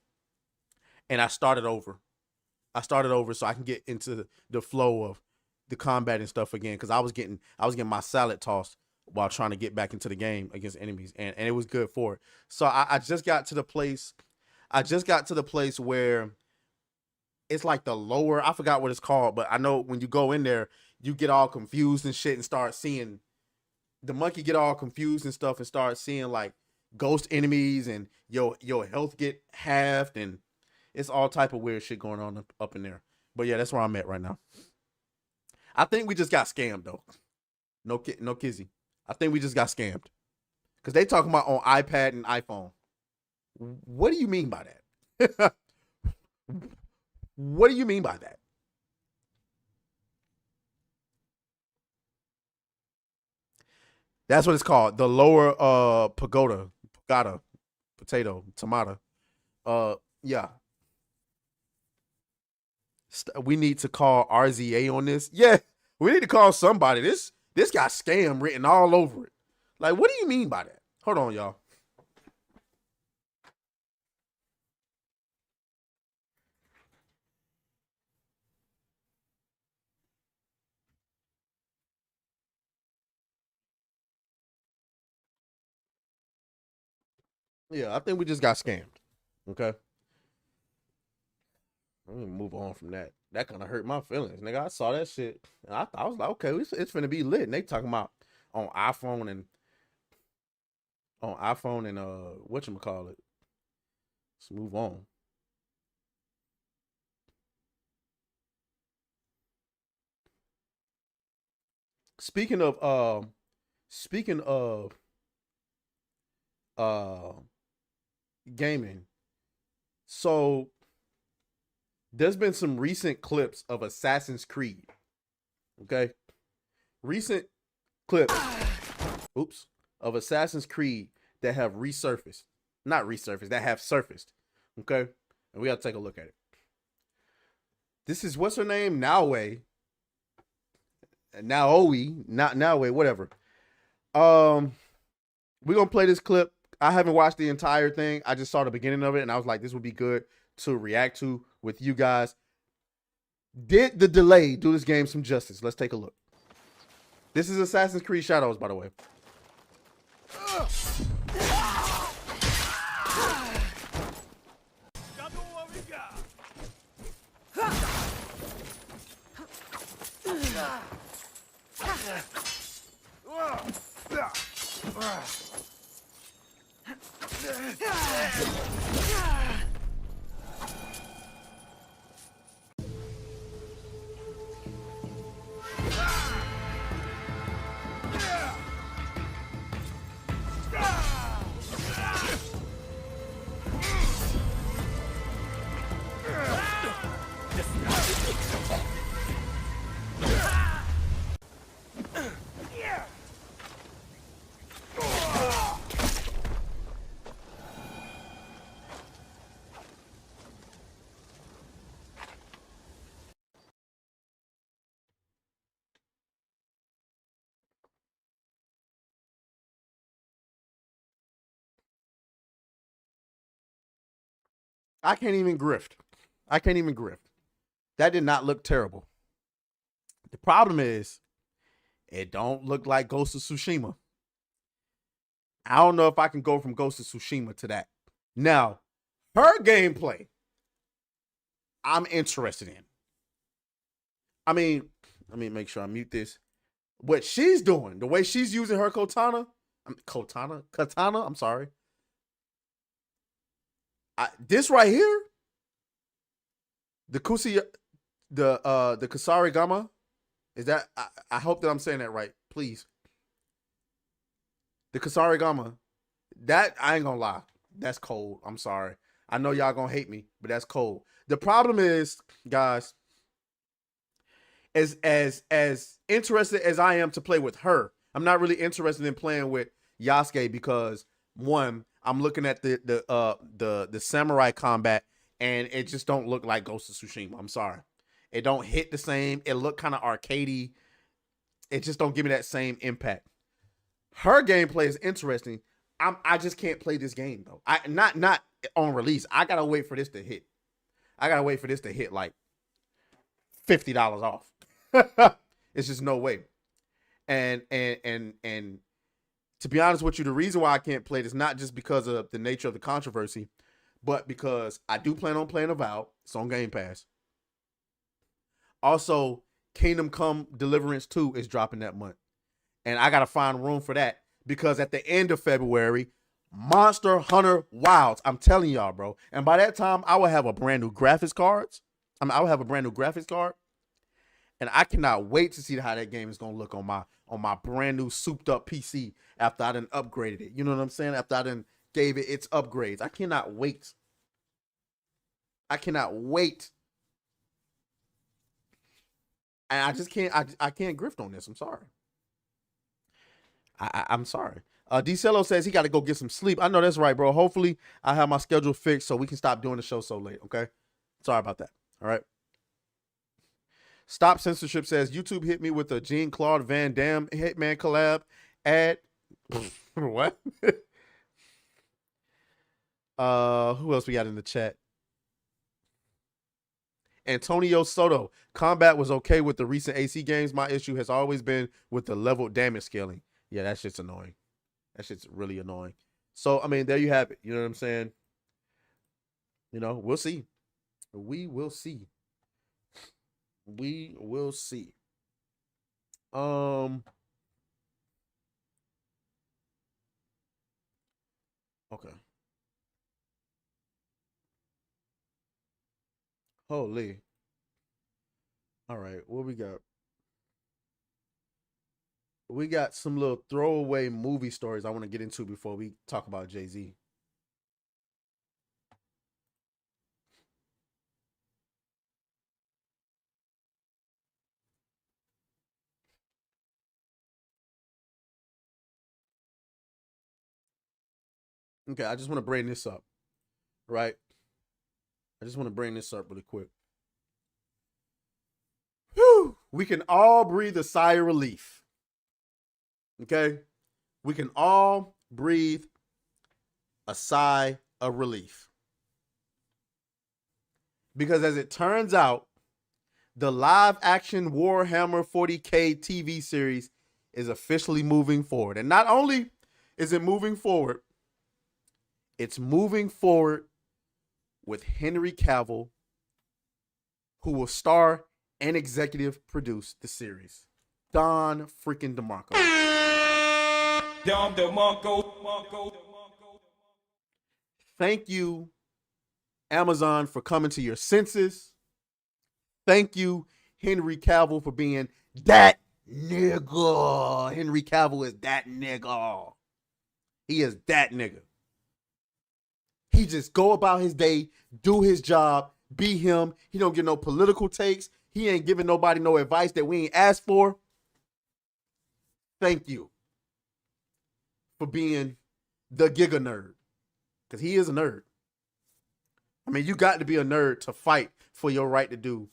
and I started over. So I can get into the flow of the combat and stuff again, because I was getting my salad tossed while trying to get back into the game against enemies, and it was good for it. So I just got to the place. Where it's like the lower, I forgot what it's called, but I know when you go in there, you get all confused and shit and start seeing the monkey get all confused and stuff and start seeing like ghost enemies and your health get halved and it's all type of weird shit going on up in there. But yeah, that's where I'm at right now. I think we just got scammed though. No kizzy. I think we just got scammed. Because they talking about on iPad and iPhone. What do you mean by that? What do you mean by that? That's what it's called. The lower pagoda, potato, tomato. Yeah. We need to call RZA on this. Yeah, we need to call somebody. This got scam written all over it. Like, what do you mean by that? Hold on, y'all. Yeah, I think we just got scammed. Okay. Let me move on from that. That kind of hurt my feelings, nigga. I saw that shit, and I was like, okay, it's finna be lit. And they talking about on iPhone and whatchamacallit. Let's move on. Speaking of gaming, so there's been some recent clips of Assassin's Creed. Okay? Recent clips of Assassin's Creed that have resurfaced. Not resurfaced, that have surfaced. Okay? And we gotta take a look at it. This is what's her name? Naoe, Naoe, whatever. We're gonna play this clip. I haven't watched the entire thing. I just saw the beginning of it, and I was like, this would be good to react to with you guys. Did the delay do this game some justice? Let's take a look. This is Assassin's Creed Shadows, by the way. I can't even grift. That did not look terrible. The problem is, it don't look like Ghost of Tsushima. I don't know if I can go from Ghost of Tsushima to that. Now, her gameplay, I'm interested in. I mean, let me make sure I mute this. What she's doing, the way she's using her katana, I'm sorry. This right here, the Kusarigama, is that, I hope that I'm saying that right, please. The Kusarigama, that, I ain't gonna lie, that's cold. I'm sorry. I know y'all gonna hate me, but that's cold. The problem is, guys, as interested as I am to play with her, I'm not really interested in playing with Yasuke because, one, I'm looking at the samurai combat and it just don't look like Ghost of Tsushima. I'm sorry. It don't hit the same. It look kind of arcadey. It just don't give me that same impact. Her gameplay is interesting. I just can't play this game though. Not on release. I gotta wait for this to hit. I gotta wait for this to hit like $50 off. It's just no way. And to be honest with you, the reason why I can't play it is not just because of the nature of the controversy, but because I do plan on playing Avowed. It's on Game Pass. Also, Kingdom Come Deliverance 2 is dropping that month. And I got to find room for that because at the end of February, Monster Hunter Wilds, I'm telling y'all, bro. And by that time, I will have a brand new graphics card. I will have a brand new graphics card. And I cannot wait to see how that game is going to look on my brand new souped up PC after I done upgraded it. You know what I'm saying? After I done gave it its upgrades. I cannot wait. And I just can't, I can't grift on this. I'm sorry. I'm sorry. DeCello says he got to go get some sleep. I know that's right, bro. Hopefully I have my schedule fixed so we can stop doing the show so late, okay? Sorry about that. All right. Stop Censorship says YouTube hit me with a Jean-Claude Van Damme Hitman collab ad. What? Who else we got in the chat? Antonio Soto. Combat was okay with the recent AC games. My issue has always been with the level damage scaling. Yeah, that shit's annoying. That shit's really annoying. So, I mean, there you have it. You know what I'm saying? You know, we'll see. We will see. We will see. Okay. Holy. All right, what we got? We got some little throwaway movie stories I want to get into before we talk about Jay-Z. Okay, I just want to bring this up, right? I just want to bring this up really quick. we can all breathe a sigh of relief. Okay? We can all breathe a sigh of relief. Because as it turns out, the live action Warhammer 40K TV series is officially moving forward. And not only is it moving forward, it's moving forward with Henry Cavill, who will star and executive produce the series. Don freaking DeMarco. Thank you, Amazon, for coming to your senses. Thank you, Henry Cavill, for being that nigga. Henry Cavill is that nigga. He is that nigga. He just go about his day, do his job, be him. He don't get no political takes. He ain't giving nobody no advice that we ain't asked for. Thank you for being the Giga Nerd. Because he is a nerd. I mean, you got to be a nerd to fight for your right to do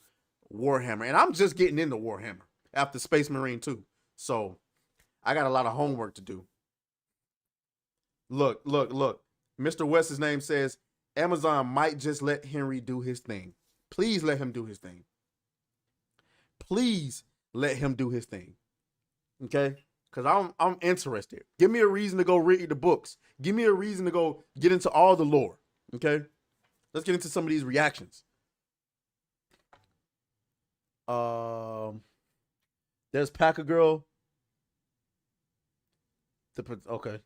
Warhammer. And I'm just getting into Warhammer after Space Marine 2. So I got a lot of homework to do. Look. Mr. West's name says Amazon might just let Henry do his thing. Please let him do his thing. Please let him do his thing. Okay? Because I'm interested. Give me a reason to go read the books. Give me a reason to go get into all the lore. Okay? Let's get into some of these reactions. There's Packer Girl. Okay.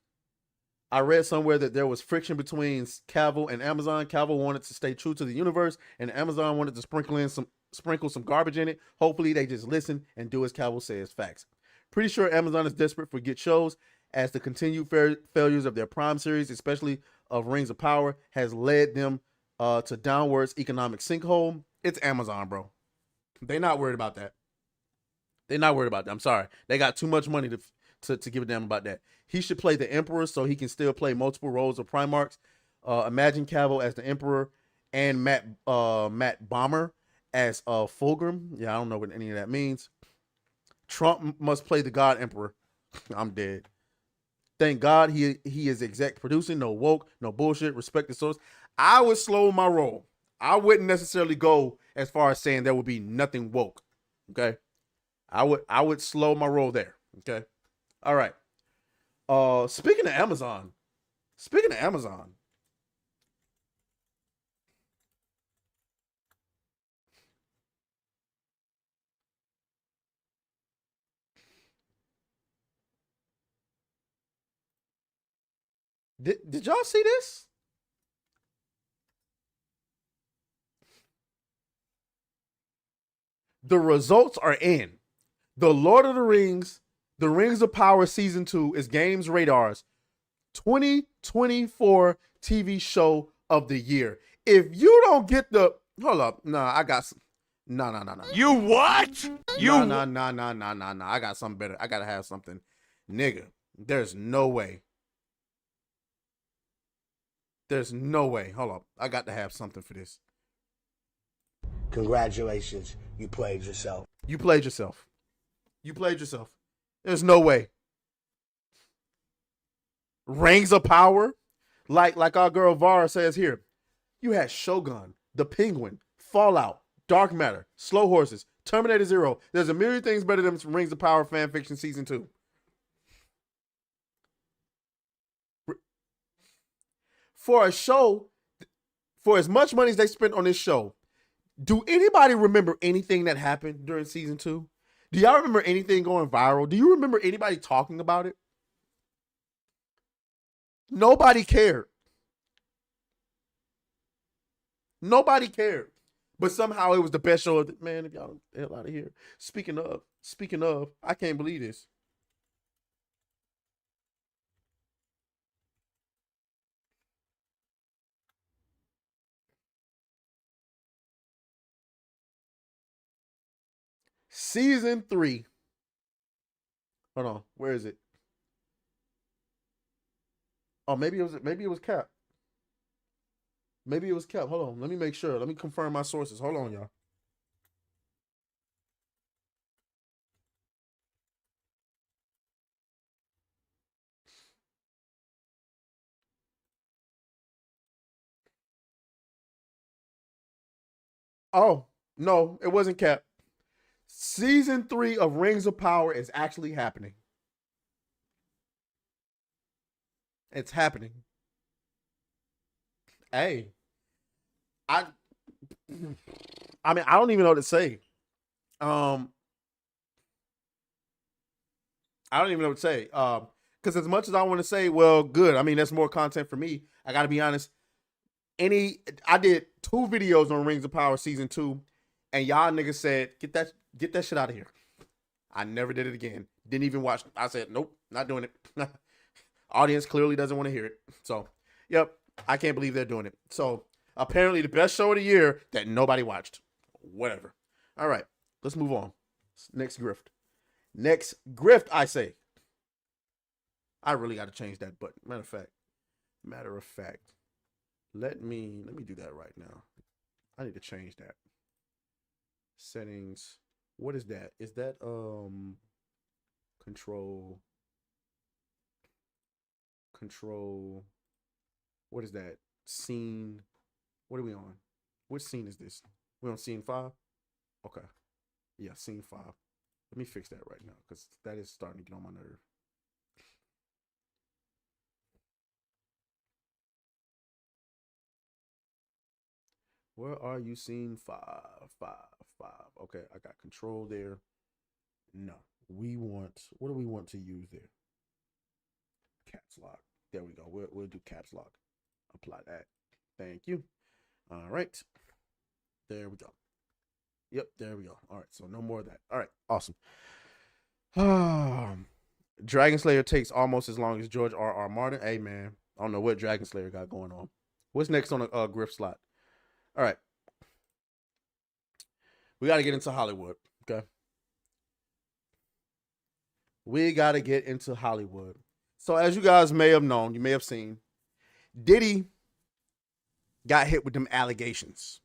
I read somewhere that there was friction between Cavill and Amazon. Cavill wanted to stay true to the universe, and Amazon wanted to sprinkle some garbage in it. Hopefully, they just listen and do as Cavill says. Facts. Pretty sure Amazon is desperate for good shows, as the continued failures of their Prime series, especially of Rings of Power, has led them to downwards economic sinkhole. It's Amazon, bro. They're not worried about that. They're not worried about that. I'm sorry. They got too much money to give a damn about that. He should play the Emperor so he can still play multiple roles of Primarchs. Imagine Cavill as the Emperor and Matt Bomber as Fulgrim. Yeah, I don't know what any of that means. Trump must play the God Emperor. I'm dead. Thank God he is exec producing. No woke, no bullshit. Respect the source. I would slow my roll. I wouldn't necessarily go as far as saying there would be nothing woke. Okay. I would slow my roll there. Okay. All right. Speaking of Amazon. Did y'all see this? The results are in. The Lord of the Rings, The Rings of Power Season 2 is Games Radar's 2024 TV show of the year. If you don't get the... Hold up. Nah, I got some... No. You what? You... No. I got something better. I got to have something. Nigga, there's no way. There's no way. Hold up. I got to have something for this. Congratulations. You played yourself. You played yourself. There's no way. Rings of Power? Like our girl Vara says here. You had Shogun, The Penguin, Fallout, Dark Matter, Slow Horses, Terminator Zero. There's a million things better than Rings of Power fanfiction season 2. For a show, for as much money as they spent on this show, do anybody remember anything that happened during season 2? Do y'all remember anything going viral? Do you remember anybody talking about it? Nobody cared. Nobody cared. But somehow it was the best show of the... Man, if y'all get the hell out of here. Speaking of, I can't believe this. Season 3. Hold on, where is it? Oh, maybe it was Cap. Maybe it was Cap. Hold on, let me make sure. Let me confirm my sources. Hold on, y'all. Oh, no, it wasn't Cap. Season 3 of Rings of Power is actually happening. It's happening. Hey, I mean, I don't even know what to say. I don't even know what to say. Because as much as I want to say, well, good. I mean, that's more content for me. I got to be honest. I did 2 videos on Rings of Power season 2, and y'all niggas said, get that shit out of here. I never did it again. Didn't even watch. I said, nope, not doing it. Audience clearly doesn't want to hear it. So, yep, I can't believe they're doing it. So, apparently the best show of the year that nobody watched. Whatever. All right, let's move on. Next grift. Next grift, I say. I really got to change that button. Matter of fact, let me do that right now. I need to change that. Settings. What is that? Is that control? What is that? Scene. What are we on? Which scene is this? We're on scene 5? Okay. Yeah, scene 5. Let me fix that right now because that is starting to get on my nerve. Where are you? Scene 5. Okay, I got control there. No, what do we want to use there? Caps lock. There we go. We'll do caps lock. Apply that. Thank you. All right. There we go. Yep, there we go. All right, so no more of that. All right, awesome. Dragon Slayer takes almost as long as George R.R. Martin. Hey, man, I don't know what Dragon Slayer got going on. What's next on the grift slot? All right. We got to get into Hollywood, okay? We got to get into Hollywood. So as you guys may have known, you may have seen, Diddy got hit with them allegations.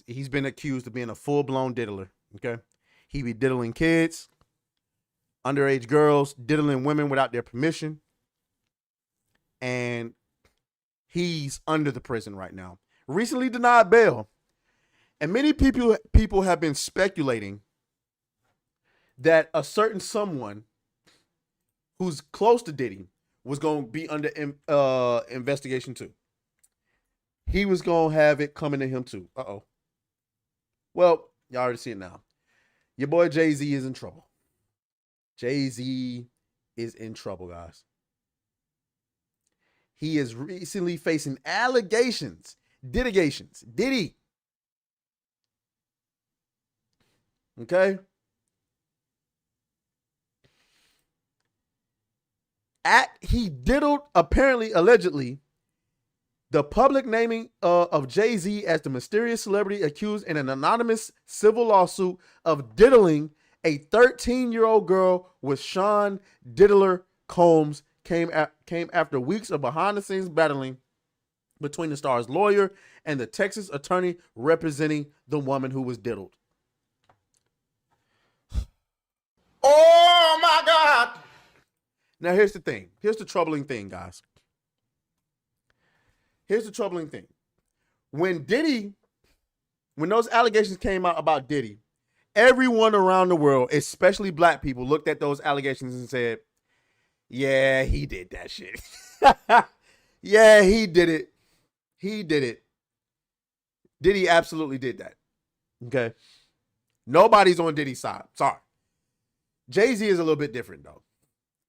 He's been accused of being a full-blown diddler, okay? He be diddling kids, underage girls, diddling women without their permission. And he's under the prison right now. Recently denied bail. And many people have been speculating that a certain someone who's close to Diddy was going to be under investigation too. He was going to have it coming to him too. Uh-oh. Well, y'all already see it now. Your boy Jay-Z is in trouble. Jay-Z is in trouble, guys. He is recently facing allegations. Diddygations. Diddy. Okay? He diddled, apparently, allegedly, the public naming of Jay-Z as the mysterious celebrity accused in an anonymous civil lawsuit of diddling a 13-year-old girl with Sean Diddler Combs came after weeks of behind-the-scenes battling between the star's lawyer and the Texas attorney representing the woman who was diddled. Oh my God! Now here's the thing. Here's the troubling thing, guys. Here's the troubling thing. When those allegations came out about Diddy, everyone around the world, especially black people, looked at those allegations and said, yeah, he did that shit. Yeah, he did it. He did it. Diddy absolutely did that. Okay? Nobody's on Diddy's side. Sorry. Jay-Z is a little bit different, though.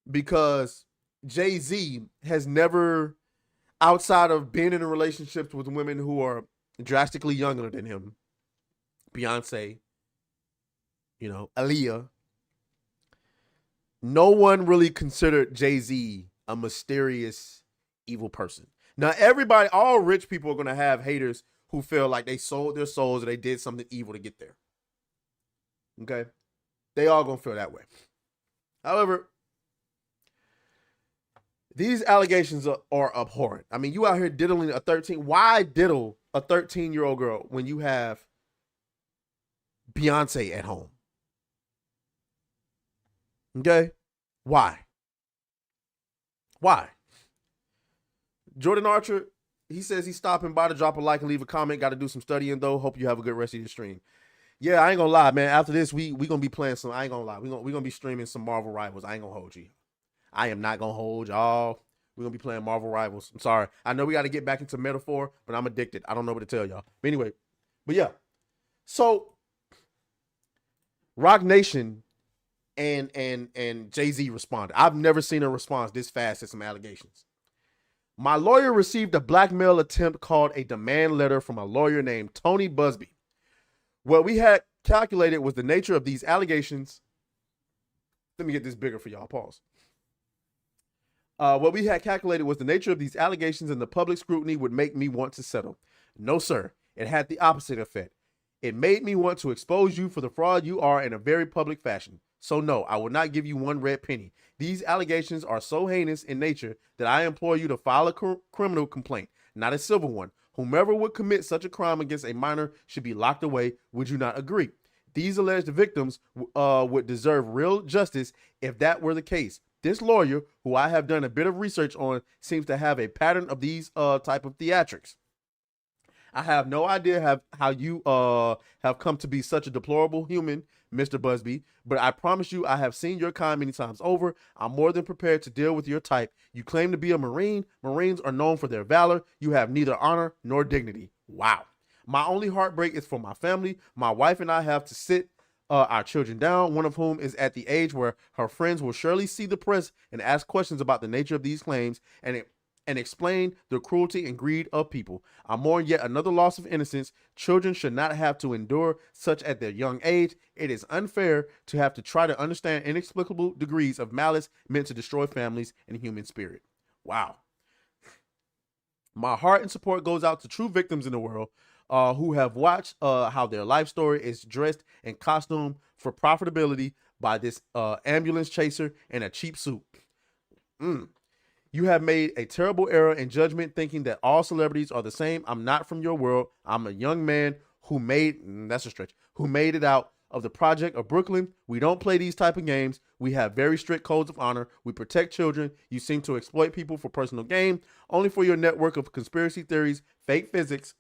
Because Jay-Z has never, outside of being in relationships with women who are drastically younger than him, Beyonce, Aaliyah, no one really considered Jay-Z a mysterious, evil person. Now, all rich people are going to have haters who feel like they sold their souls or they did something evil to get there. Okay? They all going to feel that way. However, these allegations are abhorrent. I mean, you out here diddling a 13. Why diddle a 13-year-old girl when you have Beyonce at home? Okay? Why? Jordan Archer, He says he's stopping by to drop a like and leave a comment. Got to do some studying though. Hope you have a good rest of your stream. Yeah, I ain't gonna lie, man. After this, we gonna be playing some. I ain't gonna lie. We gonna be streaming some Marvel Rivals. I ain't gonna hold you. I am not gonna hold y'all. We're gonna be playing Marvel Rivals. I'm sorry. I know we got to get back into Metaphor, but I'm addicted. I don't know what to tell y'all. But anyway, but yeah. So Rock Nation and Jay-Z responded. I've never seen a response this fast to some allegations. My lawyer received a blackmail attempt called a demand letter from a lawyer named Tony Busby. What we had calculated was the nature of these allegations. Let me get this bigger for y'all. Pause. What we had calculated was the nature of these allegations and the public scrutiny would make me want to settle. No, sir. It had the opposite effect. It made me want to expose you for the fraud you are in a very public fashion. So no, I will not give you one red penny. These allegations are so heinous in nature that I implore you to file a criminal complaint, not a civil one. Whomever would commit such a crime against a minor should be locked away. Would you not agree? These alleged victims would deserve real justice if that were the case. This lawyer, who I have done a bit of research on, seems to have a pattern of these type of theatrics. I have no idea how you have come to be such a deplorable human, Mr. Busby, but I promise you I have seen your kind many times over. I'm more than prepared to deal with your type. You claim to be a Marine. Marines are known for their valor. You have neither honor nor dignity. Wow. My only heartbreak is for my family. My wife and I have to sit our children down, one of whom is at the age where her friends will surely see the press and ask questions about the nature of these claims and explain the cruelty and greed of people. I mourn yet another loss of innocence. Children should not have to endure such at their young age. It is unfair to have to try to understand inexplicable degrees of malice meant to destroy families and human spirit. Wow. My heart and support goes out to true victims in the world who have watched how their life story is dressed and costumed for profitability by this ambulance chaser in a cheap suit. You have made a terrible error in judgment thinking that all celebrities are the same. I'm not from your world. I'm a young man who made it out of the project of Brooklyn. We don't play these type of games. We have very strict codes of honor. We protect children. You seem to exploit people for personal gain. Only for your network of conspiracy theories, fake physics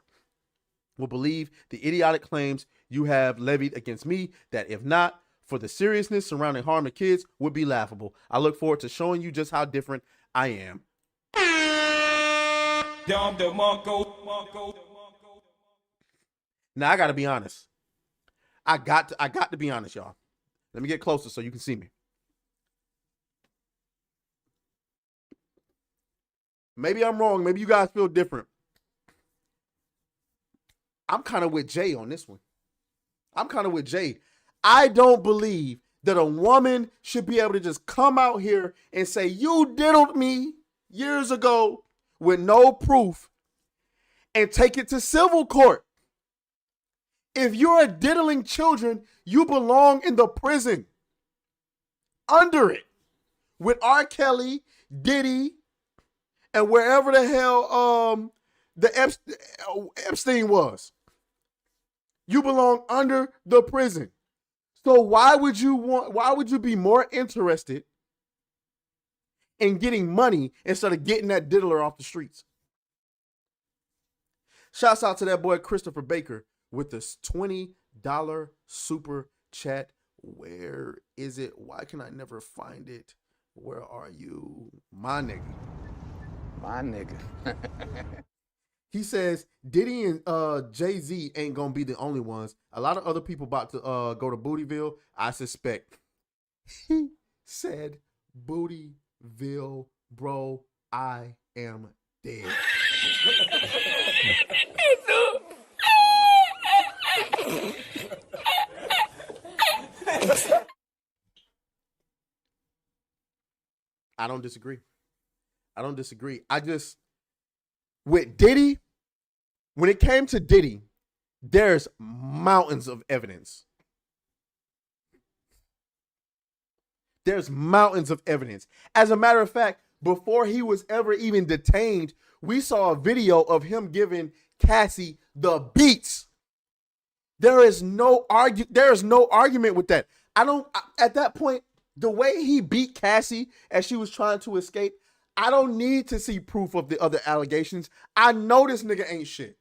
will believe the idiotic claims you have levied against me that if not for the seriousness surrounding harm to kids would be laughable. I look forward to showing you just how different I am. Now I gotta be honest. I got to be honest, y'all. Let me get closer so you can see me. Maybe I'm wrong. Maybe you guys feel different. I'm kind of with Jay on this one. I don't believe that a woman should be able to just come out here and say, you diddled me years ago with no proof and take it to civil court. If you're diddling children, you belong in the prison under it with R. Kelly, Diddy, and wherever the hell the Epstein was. You belong under the prison. So why would you be more interested in getting money instead of getting that diddler off the streets? Shouts out to that boy Christopher Baker with this $20 super chat. Where is it? Why can I never find it? Where are you? My nigga. He says Diddy and Jay-Z ain't gonna be the only ones. A lot of other people about to go to Bootyville, I suspect. He said Bootyville, bro, I am dead. I don't disagree. With Diddy, when it came to Diddy, there's mountains of evidence. As a matter of fact, before he was ever even detained, we saw a video of him giving Cassie the beats. There is no argument with that. At that point, the way he beat Cassie as she was trying to escape, I don't need to see proof of the other allegations. I know this nigga ain't shit.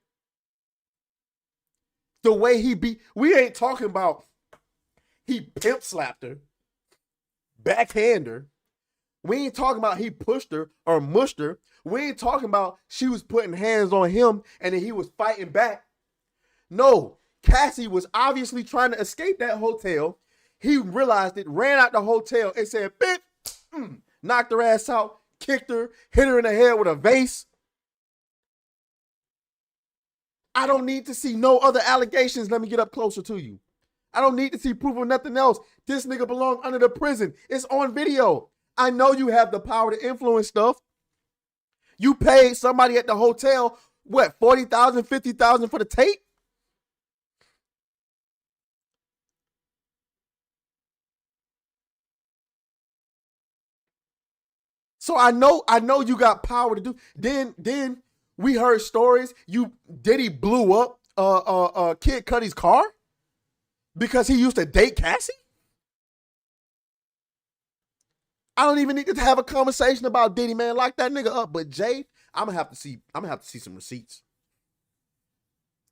The way he beat, we ain't talking about he pimp slapped her, backhand her. We ain't talking about he pushed her or mushed her. We ain't talking about she was putting hands on him and then he was fighting back. No, Cassie was obviously trying to escape that hotel. He realized it, ran out the hotel and said, bitch, knocked her ass out, kicked her, hit her in the head with a vase. I don't need to see no other allegations. Let me get up closer to you. I don't need to see proof of nothing else. This nigga belong under the prison. It's on video. I know you have the power to influence stuff. You paid somebody at the hotel, what, $40,000, $50,000 for the tape? So I know you got power to do. Then we heard stories. Diddy blew up Kid Cudi's car because he used to date Cassie. I don't even need to have a conversation about Diddy, man. Lock that nigga up. But Jay, I'm gonna have to see some receipts.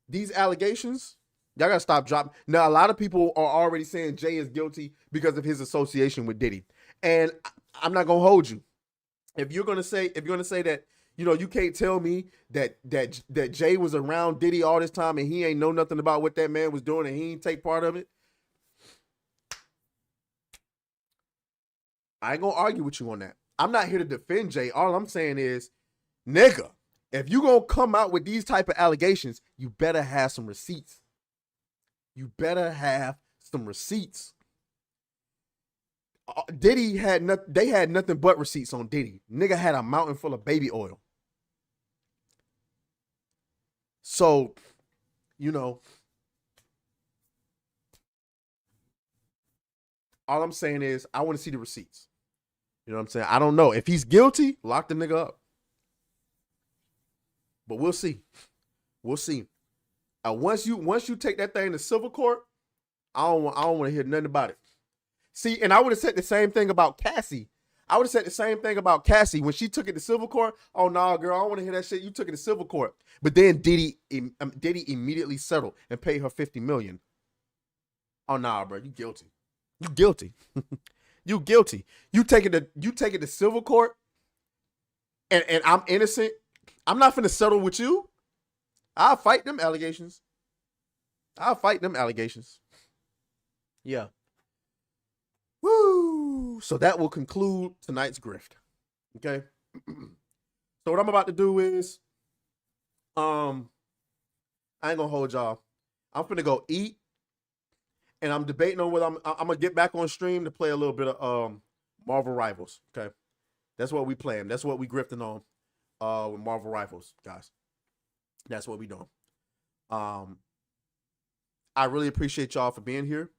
These allegations, y'all gotta stop dropping. Now, a lot of people are already saying Jay is guilty because of his association with Diddy. And I'm not gonna hold you. If you're gonna say that, you know, you can't tell me that Jay was around Diddy all this time and he ain't know nothing about what that man was doing and he ain't take part of it. I ain't gonna argue with you on that. I'm not here to defend Jay. All I'm saying is, nigga, if you gonna come out with these type of allegations, you better have some receipts. You better have some receipts. Diddy they had nothing but receipts on Diddy. Nigga had a mountain full of baby oil. So, you know, all I'm saying is I want to see the receipts. You know what I'm saying? I don't know. If he's guilty, lock the nigga up. But we'll see. We'll see. Once you take that thing to civil court, I don't want to hear nothing about it. See, and I would have said the same thing about Cassie. I would have said the same thing about Cassie when she took it to civil court. Oh, nah, girl, I don't want to hear that shit. You took it to civil court. But then Diddy immediately settled and paid her $50 million. Oh, nah, bro, you guilty. You guilty. You guilty. You take it to civil court and I'm innocent. I'm not finna settle with you. I'll fight them allegations. Yeah. Woo. So that will conclude tonight's grift. Okay. So what I'm about to do is, I ain't gonna hold y'all. I'm finna go eat. And I'm debating on whether I'm gonna get back on stream to play a little bit of Marvel Rivals. Okay, that's what we playing. That's what we grifting on with Marvel Rivals, guys. That's what we doing. I really appreciate y'all for being here.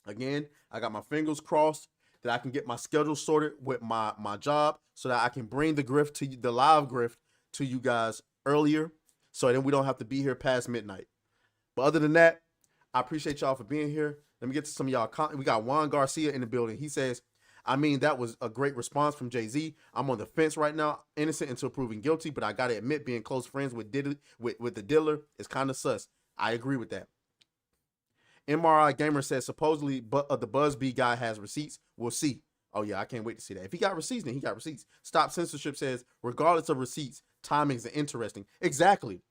Again, I got my fingers crossed that I can get my schedule sorted with my job so that I can bring the grift to you, the live grift to you guys earlier, so then we don't have to be here past midnight. But other than that, I appreciate y'all for being here. Let me get to some of y'all. We got Juan Garcia in the building. He says, I mean, that was a great response from Jay-Z. I'm on the fence right now, innocent until proven guilty, but I got to admit, being close friends with the dealer is kind of sus. I agree with that. MRI Gamer says, supposedly the Buzzbee guy has receipts. We'll see. Oh, yeah, I can't wait to see that. If he got receipts, then he got receipts. Stop Censorship says, regardless of receipts, timings are interesting. Exactly.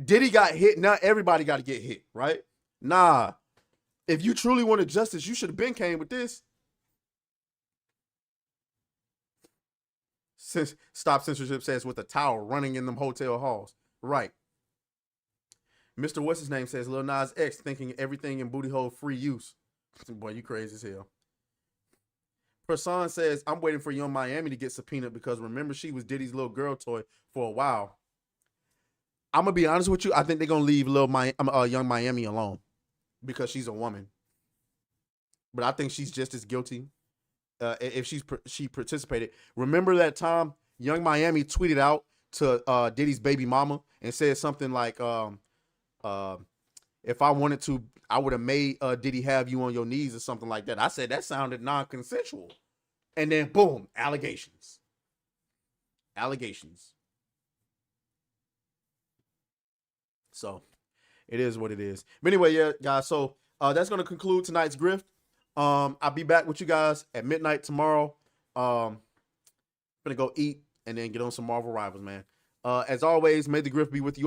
Diddy got hit. Not everybody got to get hit, right? Nah. If you truly wanted justice, you should have been came with this. Stop Censorship says, with a towel running in them hotel halls. Right. Mr. What's his name says, Lil Nas X thinking everything in booty hole free use. Boy, you crazy as hell. Prasan says, I'm waiting for Young Miami to get subpoenaed because remember she was Diddy's little girl toy for a while. I'm gonna be honest with you. I think they're gonna leave Young Miami alone because she's a woman. But I think she's just as guilty if she participated. Remember that time Young Miami tweeted out to Diddy's baby mama and said something like, if I wanted to, I would have made Diddy have you on your knees or something like that. I said that sounded non-consensual. And then boom, allegations. Allegations. So it is what it is. But anyway, yeah, guys. So that's gonna conclude tonight's grift. I'll be back with you guys at midnight tomorrow. Gonna go eat and then get on some Marvel Rivals, man. As always, may the grift be with you all.